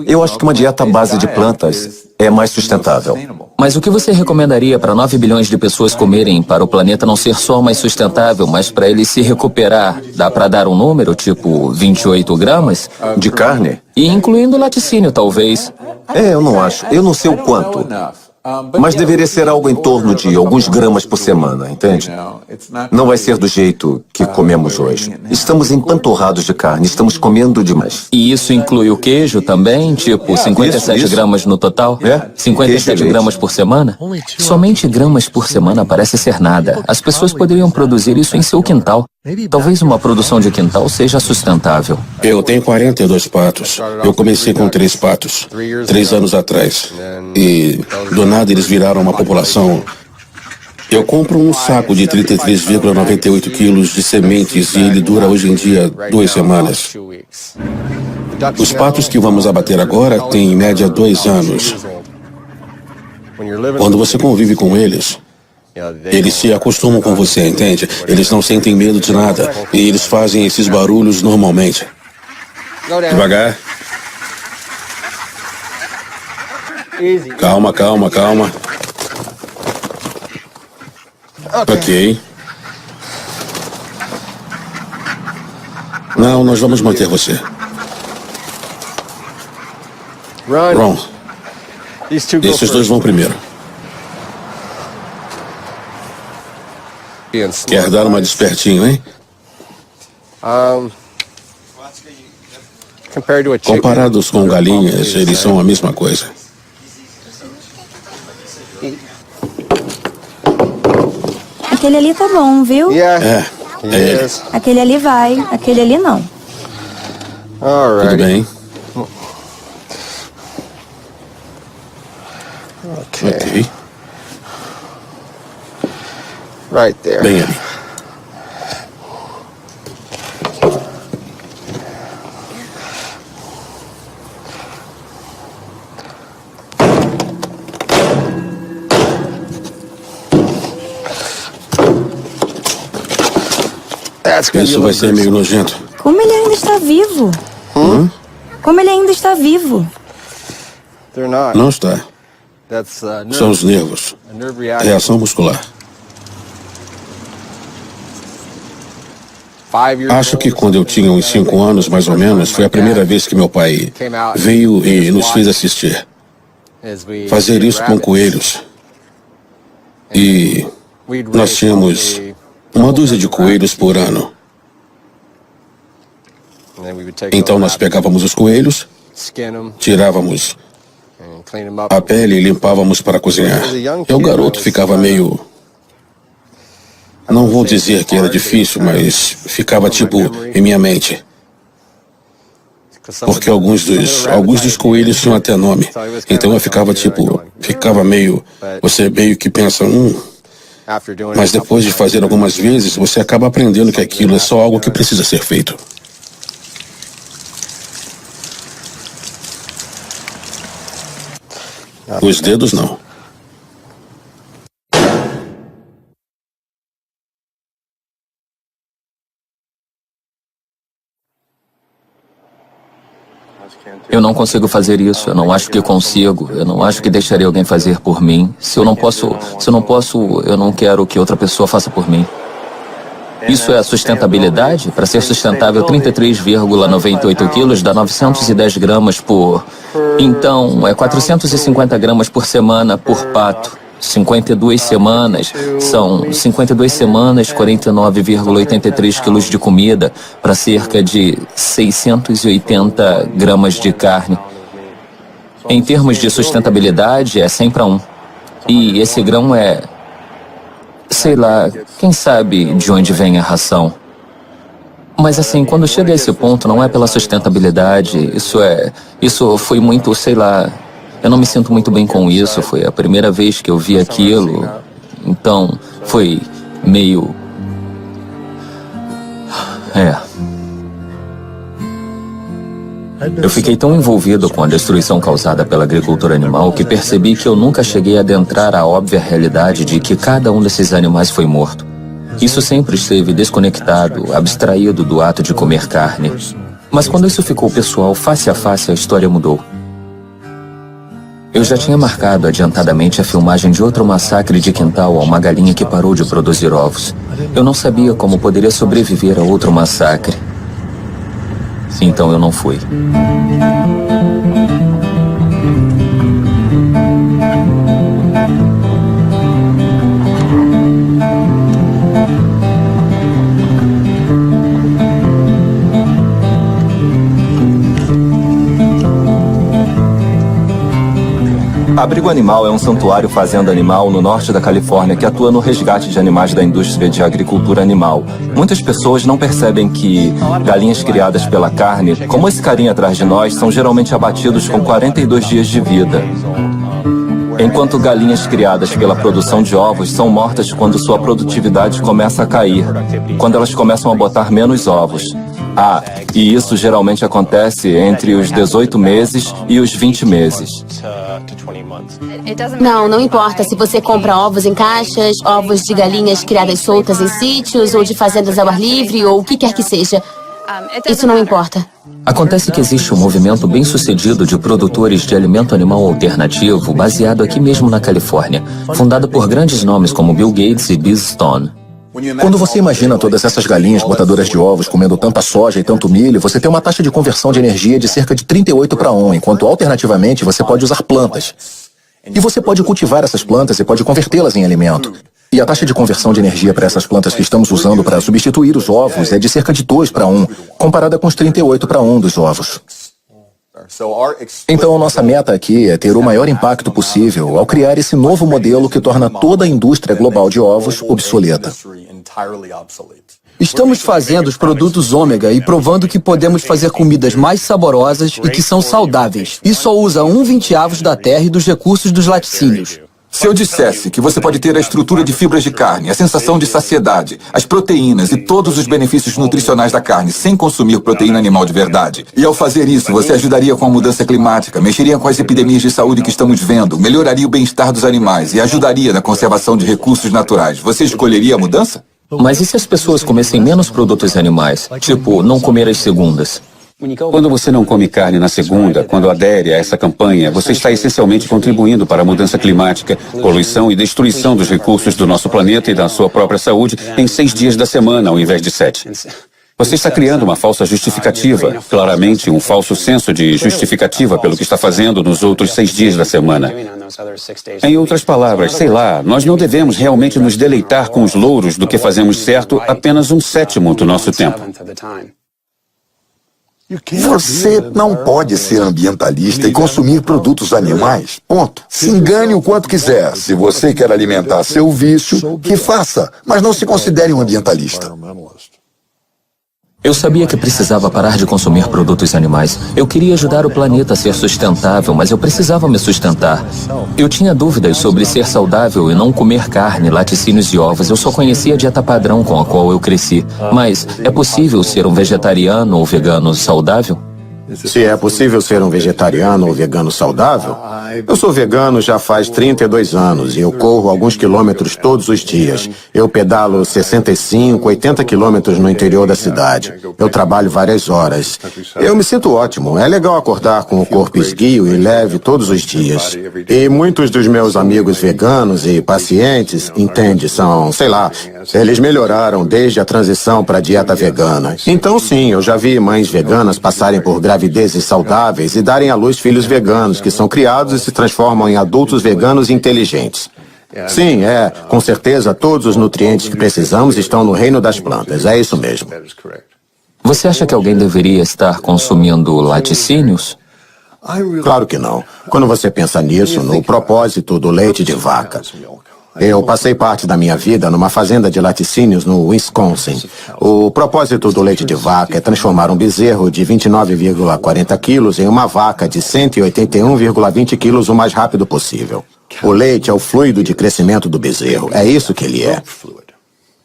Eu acho que uma dieta à base de plantas é mais sustentável. Mas o que você recomendaria para 9 bilhões de pessoas comerem para o planeta não ser só mais sustentável, mas para ele se recuperar? Dá para dar um número, tipo 28 gramas? De carne? E incluindo laticínio, talvez. Eu não acho. Eu não sei o quanto. Mas deveria ser algo em torno de alguns gramas por semana, entende? Não vai ser do jeito que comemos hoje. Estamos empanturrados de carne, estamos comendo demais. E isso inclui o queijo também? Tipo, 57 gramas no total? 57 gramas por semana? Somente gramas por semana parece ser nada. As pessoas poderiam produzir isso em seu quintal. Talvez uma produção de quintal seja sustentável. Eu tenho 42 patos. Eu comecei com 3 patos, 3 anos atrás. E do nada eles viraram uma população. Eu compro um saco de 33,98 quilos de sementes e ele dura hoje em dia 2 semanas. Os patos que vamos abater agora têm em média 2 anos. Quando você convive com eles, eles se acostumam com você, entende? Eles não sentem medo de nada e eles fazem esses barulhos normalmente. Devagar. Calma, calma, calma. Ok. Não, nós vamos manter você. Ron, esses dois vão primeiro. Quer dar uma despertinho, hein? Comparados com galinhas, eles são a mesma coisa. Aquele ali tá bom, viu? É ele. Aquele ali vai, aquele ali não. Tudo bem. Ok. Bem ali. Isso vai ser meio nojento. Como ele ainda está vivo? Como ele ainda está vivo? Não está. São os nervos. Reação muscular. Acho que quando eu tinha uns 5 anos, mais ou menos, foi a primeira vez que meu pai veio e nos fez assistir. Fazer isso com coelhos. E nós tínhamos uma dúzia de coelhos por ano. Então nós pegávamos os coelhos, tirávamos a pele e limpávamos para cozinhar. E o garoto ficava meio... Não vou dizer que era difícil, mas ficava tipo em minha mente. Porque alguns dos coelhos tinham até nome. Então eu ficava meio... Você meio que pensa, Mas depois de fazer algumas vezes, você acaba aprendendo que aquilo é só algo que precisa ser feito. Os dedos não. Eu não consigo fazer isso, eu não acho que consigo, eu não acho que deixaria alguém fazer por mim. Se eu não posso, eu não quero que outra pessoa faça por mim. Isso é a sustentabilidade? Para ser sustentável, 33,98 quilos dá 910 gramas por... Então, é 450 gramas por semana por pato. 52 semanas, são 52 semanas, 49,83 quilos de comida para cerca de 680 gramas de carne. Em termos de sustentabilidade, é 100 para 1. E esse grão é... sei lá, quem sabe de onde vem a ração. Mas assim, quando chega a esse ponto, não é pela sustentabilidade, isso foi muito, sei lá, eu não me sinto muito bem com isso, foi a primeira vez que eu vi aquilo, então foi meio... Eu fiquei tão envolvido com a destruição causada pela agricultura animal que percebi que eu nunca cheguei a adentrar a óbvia realidade de que cada um desses animais foi morto. Isso sempre esteve desconectado, abstraído do ato de comer carne. Mas quando isso ficou pessoal, face a face, a história mudou. Eu já tinha marcado adiantadamente a filmagem de outro massacre de quintal a uma galinha que parou de produzir ovos. Eu não sabia como poderia sobreviver a outro massacre. Então eu não fui. Abrigo Animal é um santuário fazenda animal no norte da Califórnia que atua no resgate de animais da indústria de agricultura animal. Muitas pessoas não percebem que galinhas criadas pela carne, como esse carinha atrás de nós, são geralmente abatidos com 42 dias de vida. Enquanto galinhas criadas pela produção de ovos são mortas quando sua produtividade começa a cair, quando elas começam a botar menos ovos. E isso geralmente acontece entre os 18 meses e os 20 meses. Não importa se você compra ovos em caixas, ovos de galinhas criadas soltas em sítios ou de fazendas ao ar livre ou o que quer que seja. Isso não importa. Acontece que existe um movimento bem-sucedido de produtores de alimento animal alternativo baseado aqui mesmo na Califórnia, fundado por grandes nomes como Bill Gates e Biz Stone. Quando você imagina todas essas galinhas botadoras de ovos comendo tanta soja e tanto milho, você tem uma taxa de conversão de energia de cerca de 38:1, enquanto alternativamente você pode usar plantas. E você pode cultivar essas plantas e pode convertê-las em alimento. E a taxa de conversão de energia para essas plantas que estamos usando para substituir os ovos é de cerca de 2:1, comparada com os 38:1 dos ovos. Então, nossa meta aqui é ter o maior impacto possível ao criar esse novo modelo que torna toda a indústria global de ovos obsoleta. Estamos fazendo os produtos ômega e provando que podemos fazer comidas mais saborosas e que são saudáveis. E só usa 1/20 da terra e dos recursos dos laticínios. Se eu dissesse que você pode ter a estrutura de fibras de carne, a sensação de saciedade, as proteínas e todos os benefícios nutricionais da carne sem consumir proteína animal de verdade, e ao fazer isso você ajudaria com a mudança climática, mexeria com as epidemias de saúde que estamos vendo, melhoraria o bem-estar dos animais e ajudaria na conservação de recursos naturais, você escolheria a mudança? Mas e se as pessoas comessem menos produtos animais? Tipo, não comer as segundas? Quando você não come carne na segunda, quando adere a essa campanha, você está essencialmente contribuindo para a mudança climática, poluição e destruição dos recursos do nosso planeta e da sua própria saúde em 6 dias da semana, ao invés de 7. Você está criando uma falsa justificativa, claramente um falso senso de justificativa pelo que está fazendo nos outros 6 dias da semana. Em outras palavras, sei lá, nós não devemos realmente nos deleitar com os louros do que fazemos certo apenas 1/7 do nosso tempo. Você não pode ser ambientalista e consumir produtos animais. Ponto. Se engane o quanto quiser. Se você quer alimentar seu vício, que faça, mas não se considere um ambientalista. Eu sabia que precisava parar de consumir produtos animais. Eu queria ajudar o planeta a ser sustentável, mas eu precisava me sustentar. Eu tinha dúvidas sobre ser saudável e não comer carne, laticínios e ovos. Eu só conhecia a dieta padrão com a qual eu cresci. Mas é possível ser um vegetariano ou vegano saudável? Se é possível ser um vegetariano ou vegano saudável, eu sou vegano já faz 32 anos e eu corro alguns quilômetros todos os dias. Eu pedalo 65, 80 quilômetros no interior da cidade. Eu trabalho várias horas. Eu me sinto ótimo. É legal acordar com o corpo esguio e leve todos os dias. E muitos dos meus amigos veganos e pacientes, entende, são, sei lá, eles melhoraram desde a transição para a dieta vegana. Então sim, eu já vi mães veganas passarem por gravidezes saudáveis e darem à luz filhos veganos, que são criados e se transformam em adultos veganos inteligentes. Sim, com certeza todos os nutrientes que precisamos estão no reino das plantas, é isso mesmo. Você acha que alguém deveria estar consumindo laticínios? Claro que não. Quando você pensa nisso, no propósito do leite de vaca. Eu passei parte da minha vida numa fazenda de laticínios no Wisconsin. O propósito do leite de vaca é transformar um bezerro de 29,40 quilos em uma vaca de 181,20 quilos o mais rápido possível. O leite é o fluido de crescimento do bezerro. É isso que ele é.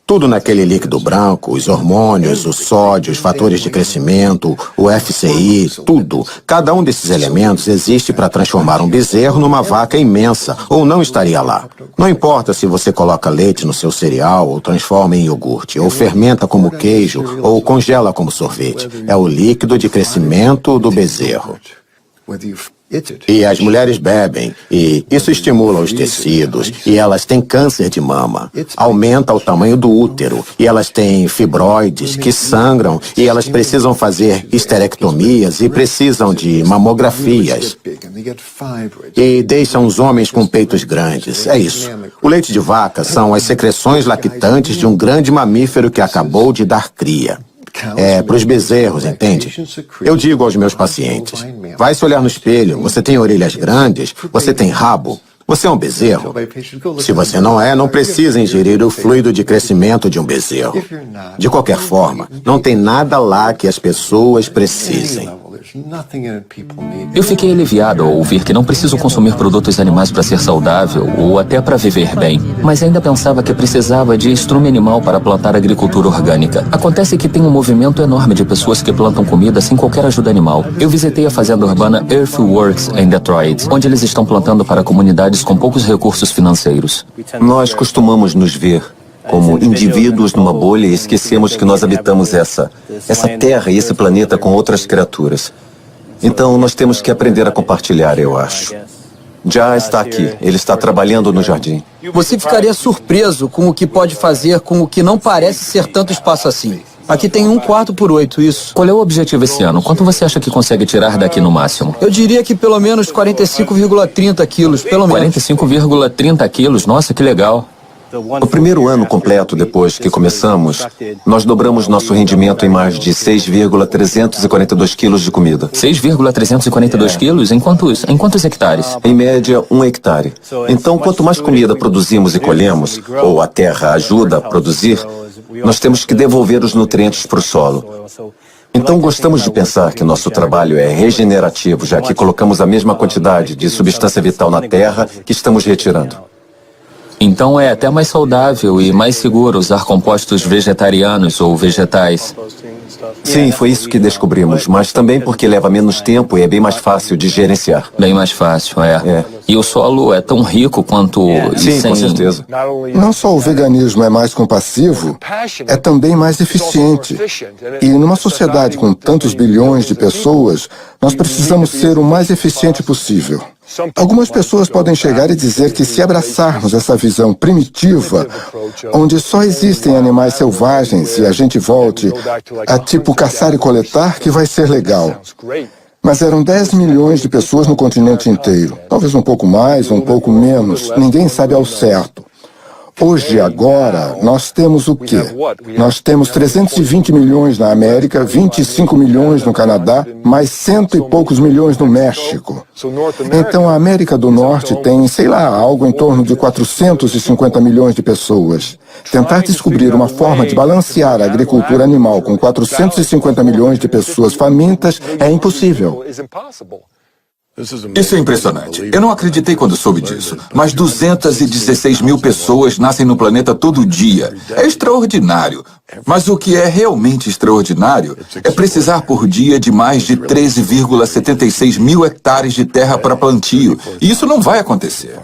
Tudo naquele líquido branco, os hormônios, o sódio, os fatores de crescimento, o FCI, tudo. Cada um desses elementos existe para transformar um bezerro numa vaca imensa, ou não estaria lá. Não importa se você coloca leite no seu cereal, ou transforma em iogurte, ou fermenta como queijo, ou congela como sorvete. É o líquido de crescimento do bezerro. E as mulheres bebem, e isso estimula os tecidos, e elas têm câncer de mama, aumenta o tamanho do útero, e elas têm fibroides que sangram, e elas precisam fazer histerectomias e precisam de mamografias. E deixam os homens com peitos grandes, é isso. O leite de vaca são as secreções lactantes de um grande mamífero que acabou de dar cria. É para os bezerros, entende? Eu digo aos meus pacientes, vai se olhar no espelho, você tem orelhas grandes, você tem rabo, você é um bezerro. Se você não é, não precisa ingerir o fluido de crescimento de um bezerro. De qualquer forma, não tem nada lá que as pessoas precisem. Eu fiquei aliviado ao ouvir que não preciso consumir produtos animais para ser saudável ou até para viver bem, mas ainda pensava que precisava de estrume animal para plantar agricultura orgânica. Acontece que tem um movimento enorme de pessoas que plantam comida sem qualquer ajuda animal. Eu visitei a fazenda urbana Earthworks em Detroit, onde eles estão plantando para comunidades com poucos recursos financeiros. Nós costumamos nos ver como indivíduos numa bolha e esquecemos que nós habitamos essa terra e esse planeta com outras criaturas. Então nós temos que aprender a compartilhar, eu acho. Já está aqui. Ele está trabalhando no jardim. Você ficaria surpreso com o que pode fazer com o que não parece ser tanto espaço assim. Aqui tem 1/4/8, isso. Qual é o objetivo esse ano? Quanto você acha que consegue tirar daqui no máximo? Eu diria que pelo menos 45,30 quilos, pelo menos. 45,30 quilos? Nossa, que legal. No primeiro ano completo, depois que começamos, nós dobramos nosso rendimento em mais de 6,342 quilos de comida. 6,342 quilos? Em quantos hectares? Em média, 1 hectare. Então, quanto mais comida produzimos e colhemos, ou a terra ajuda a produzir, nós temos que devolver os nutrientes para o solo. Então, gostamos de pensar que nosso trabalho é regenerativo, já que colocamos a mesma quantidade de substância vital na terra que estamos retirando. Então é até mais saudável e mais seguro usar compostos vegetarianos ou vegetais. Sim, foi isso que descobrimos, mas também porque leva menos tempo e é bem mais fácil de gerenciar. Bem mais fácil, é. E o solo é tão rico quanto... Sim, com certeza. Não só o veganismo é mais compassivo, é também mais eficiente. E numa sociedade com tantos bilhões de pessoas, nós precisamos ser o mais eficiente possível. Algumas pessoas podem chegar e dizer que se abraçarmos essa visão primitiva, onde só existem animais selvagens e a gente volte a tipo caçar e coletar, que vai ser legal. Mas eram 10 milhões de pessoas no continente inteiro. Talvez um pouco mais, um pouco menos. Ninguém sabe ao certo. Hoje, agora, nós temos o quê? Nós temos 320 milhões na América, 25 milhões no Canadá, mais 100 e poucos milhões no México. Então, a América do Norte tem, sei lá, algo em torno de 450 milhões de pessoas. Tentar descobrir uma forma de balancear a agricultura animal com 450 milhões de pessoas famintas é impossível. Isso é impressionante. Eu não acreditei quando soube disso. Mas 216 mil pessoas nascem no planeta todo dia. É extraordinário. Mas o que é realmente extraordinário é precisar por dia de mais de 13,76 mil hectares de terra para plantio. E isso não vai acontecer.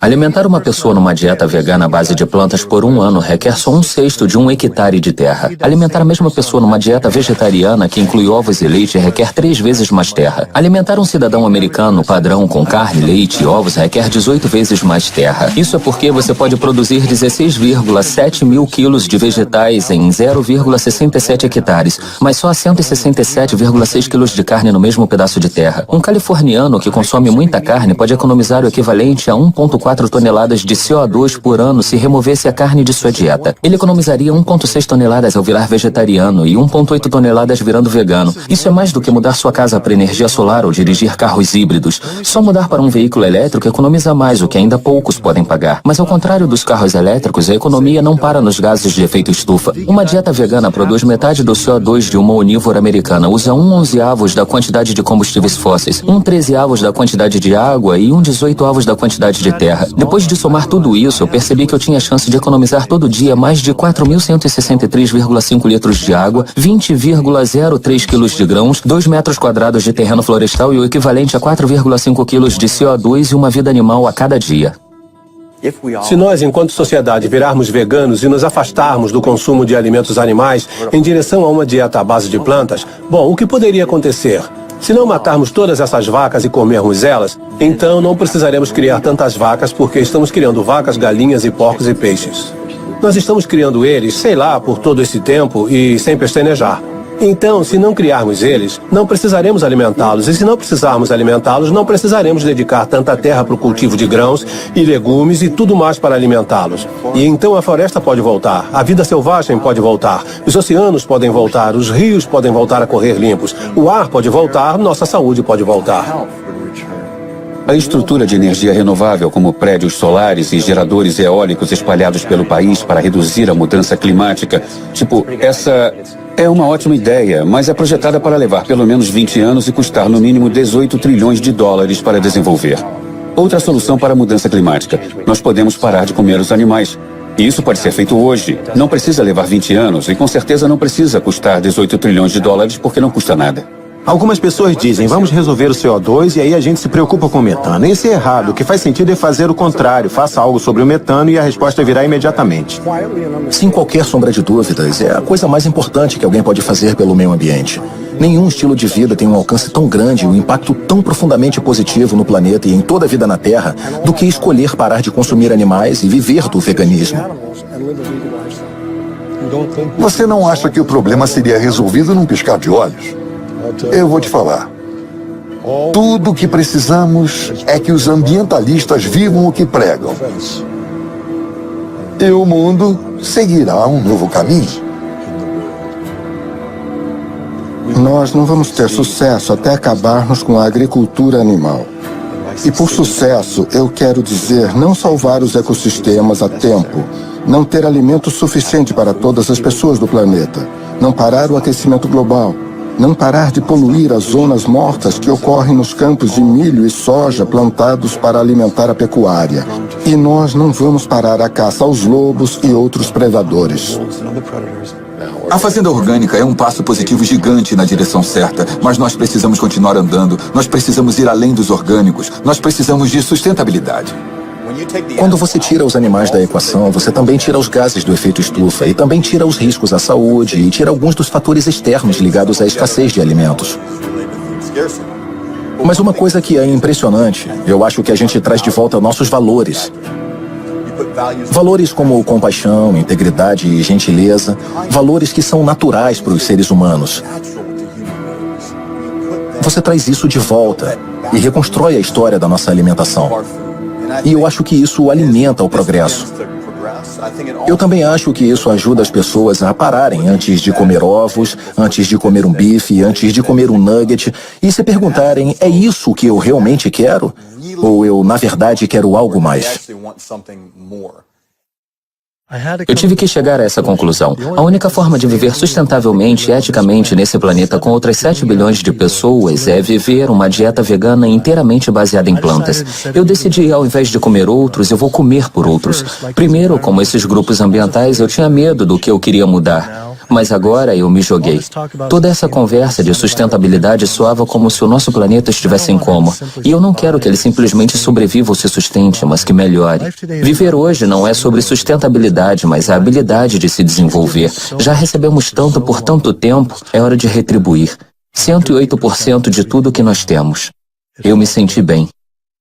Alimentar uma pessoa numa dieta vegana à base de plantas por um ano requer só 1/6 de 1 hectare de terra. Alimentar a mesma pessoa numa dieta vegetariana que inclui ovos e leite requer 3 vezes mais terra. Alimentar um cidadão americano padrão com carne, leite e ovos requer 18 vezes mais terra. Isso é porque você pode produzir 16,7 mil quilos de vegetais em 0,67 hectares, mas só 167,6 quilos de carne no mesmo pedaço de terra. Um californiano que consome muita carne pode economizar o equivalente a 1,4 toneladas de CO2 por ano se removesse a carne de sua dieta. Ele economizaria 1,6 toneladas ao virar vegetariano e 1,8 toneladas virando vegano. Isso é mais do que mudar sua casa para energia solar ou dirigir carros híbridos. Só mudar para um veículo elétrico economiza mais, o que ainda poucos podem pagar. Mas ao contrário dos carros elétricos, a economia não para nos gases de efeito estufa. Uma dieta vegana produz metade do CO2 de uma onívora americana, usa 1/11 da quantidade de combustíveis fósseis, 1/13 da quantidade de água e 1/18 da quantidade de terra. Depois de somar tudo isso, eu percebi que eu tinha chance de economizar todo dia mais de 4.163,5 litros de água, 20,03 quilos de grãos, 2 metros quadrados de terreno florestal e o equivalente a 4,5 quilos de CO2 e uma vida animal a cada dia. Se nós, enquanto sociedade, virarmos veganos e nos afastarmos do consumo de alimentos animais em direção a uma dieta à base de plantas, bom, o que poderia acontecer? Se não matarmos todas essas vacas e comermos elas, então não precisaremos criar tantas vacas porque estamos criando vacas, galinhas e porcos e peixes. Nós estamos criando eles, sei lá, por todo esse tempo e sem pestanejar. Então, se não criarmos eles, não precisaremos alimentá-los. E se não precisarmos alimentá-los, não precisaremos dedicar tanta terra para o cultivo de grãos e legumes e tudo mais para alimentá-los. E então a floresta pode voltar, a vida selvagem pode voltar, os oceanos podem voltar, os rios podem voltar a correr limpos, o ar pode voltar, nossa saúde pode voltar. A estrutura de energia renovável, como prédios solares e geradores eólicos espalhados pelo país para reduzir a mudança climática, essa é uma ótima ideia, mas é projetada para levar pelo menos 20 anos e custar no mínimo 18 trilhões de dólares para desenvolver. Outra solução para a mudança climática: nós podemos parar de comer os animais. E isso pode ser feito hoje. Não precisa levar 20 anos e com certeza não precisa custar 18 trilhões de dólares porque não custa nada. Algumas pessoas dizem, vamos resolver o CO2 e aí a gente se preocupa com o metano. Isso é errado. O que faz sentido é fazer o contrário. Faça algo sobre o metano e a resposta virá imediatamente. Sem qualquer sombra de dúvidas, é a coisa mais importante que alguém pode fazer pelo meio ambiente. Nenhum estilo de vida tem um alcance tão grande e um impacto tão profundamente positivo no planeta e em toda a vida na Terra do que escolher parar de consumir animais e viver do veganismo. Você não acha que o problema seria resolvido num piscar de olhos? Eu vou te falar. Tudo o que precisamos é que os ambientalistas vivam o que pregam. E o mundo seguirá um novo caminho. Nós não vamos ter sucesso até acabarmos com a agricultura animal. E por sucesso, eu quero dizer não salvar os ecossistemas a tempo, não ter alimento suficiente para todas as pessoas do planeta, não parar o aquecimento global, não parar de poluir as zonas mortas que ocorrem nos campos de milho e soja plantados para alimentar a pecuária. E nós não vamos parar a caça aos lobos e outros predadores. A fazenda orgânica é um passo positivo gigante na direção certa, mas nós precisamos continuar andando, nós precisamos ir além dos orgânicos, nós precisamos de sustentabilidade. Quando você tira os animais da equação, você também tira os gases do efeito estufa e também tira os riscos à saúde e tira alguns dos fatores externos ligados à escassez de alimentos. Mas uma coisa que é impressionante, eu acho que a gente traz de volta nossos valores. Valores como compaixão, integridade e gentileza, valores que são naturais para os seres humanos. Você traz isso de volta e reconstrói a história da nossa alimentação. E eu acho que isso alimenta o progresso. Eu também acho que isso ajuda as pessoas a pararem antes de comer ovos, antes de comer um bife, antes de comer um nugget e se perguntarem, é isso que eu realmente quero? Ou eu, na verdade, quero algo mais? Eu tive que chegar a essa conclusão. A única forma de viver sustentavelmente e eticamente nesse planeta com outras 7 bilhões de pessoas é viver uma dieta vegana inteiramente baseada em plantas. Eu decidi, ao invés de comer outros, eu vou comer por outros. Primeiro, como esses grupos ambientais, eu tinha medo do que eu queria mudar. Mas agora eu me joguei. Toda essa conversa de sustentabilidade soava como se o nosso planeta estivesse em coma. E eu não quero que ele simplesmente sobreviva ou se sustente, mas que melhore. Viver hoje não é sobre sustentabilidade, mas a habilidade de se desenvolver. Já recebemos tanto por tanto tempo, é hora de retribuir. 108% de tudo que nós temos. Eu me senti bem.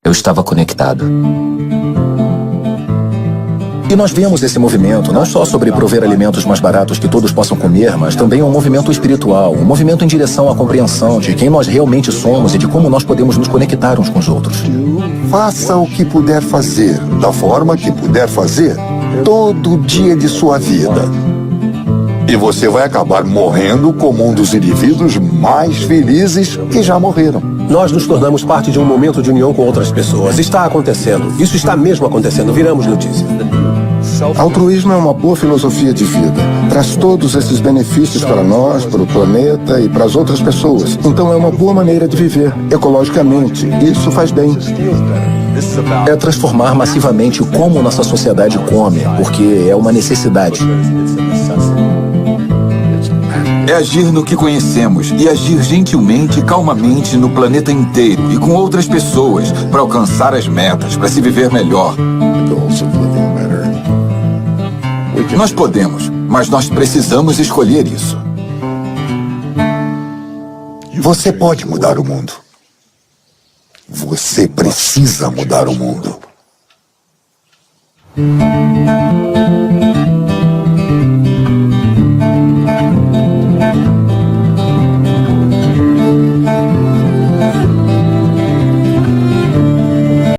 Eu estava conectado. E nós vemos esse movimento não só sobre prover alimentos mais baratos que todos possam comer, mas também um movimento espiritual, um movimento em direção à compreensão de quem nós realmente somos e de como nós podemos nos conectar uns com os outros. Faça o que puder fazer, da forma que puder fazer, todo dia de sua vida. E você vai acabar morrendo como um dos indivíduos mais felizes que já morreram. Nós nos tornamos parte de um momento de união com outras pessoas. Está acontecendo. Isso está mesmo acontecendo. Viramos notícia. Altruísmo é uma boa filosofia de vida. Traz todos esses benefícios para nós, para o planeta e para as outras pessoas. Então é uma boa maneira de viver, ecologicamente. Isso faz bem. É transformar massivamente como nossa sociedade come, porque é uma necessidade. É agir no que conhecemos e agir gentilmente e calmamente no planeta inteiro e com outras pessoas para alcançar as metas, para se viver melhor. Nós podemos, mas nós precisamos escolher isso. Você pode mudar o mundo. Você precisa mudar o mundo.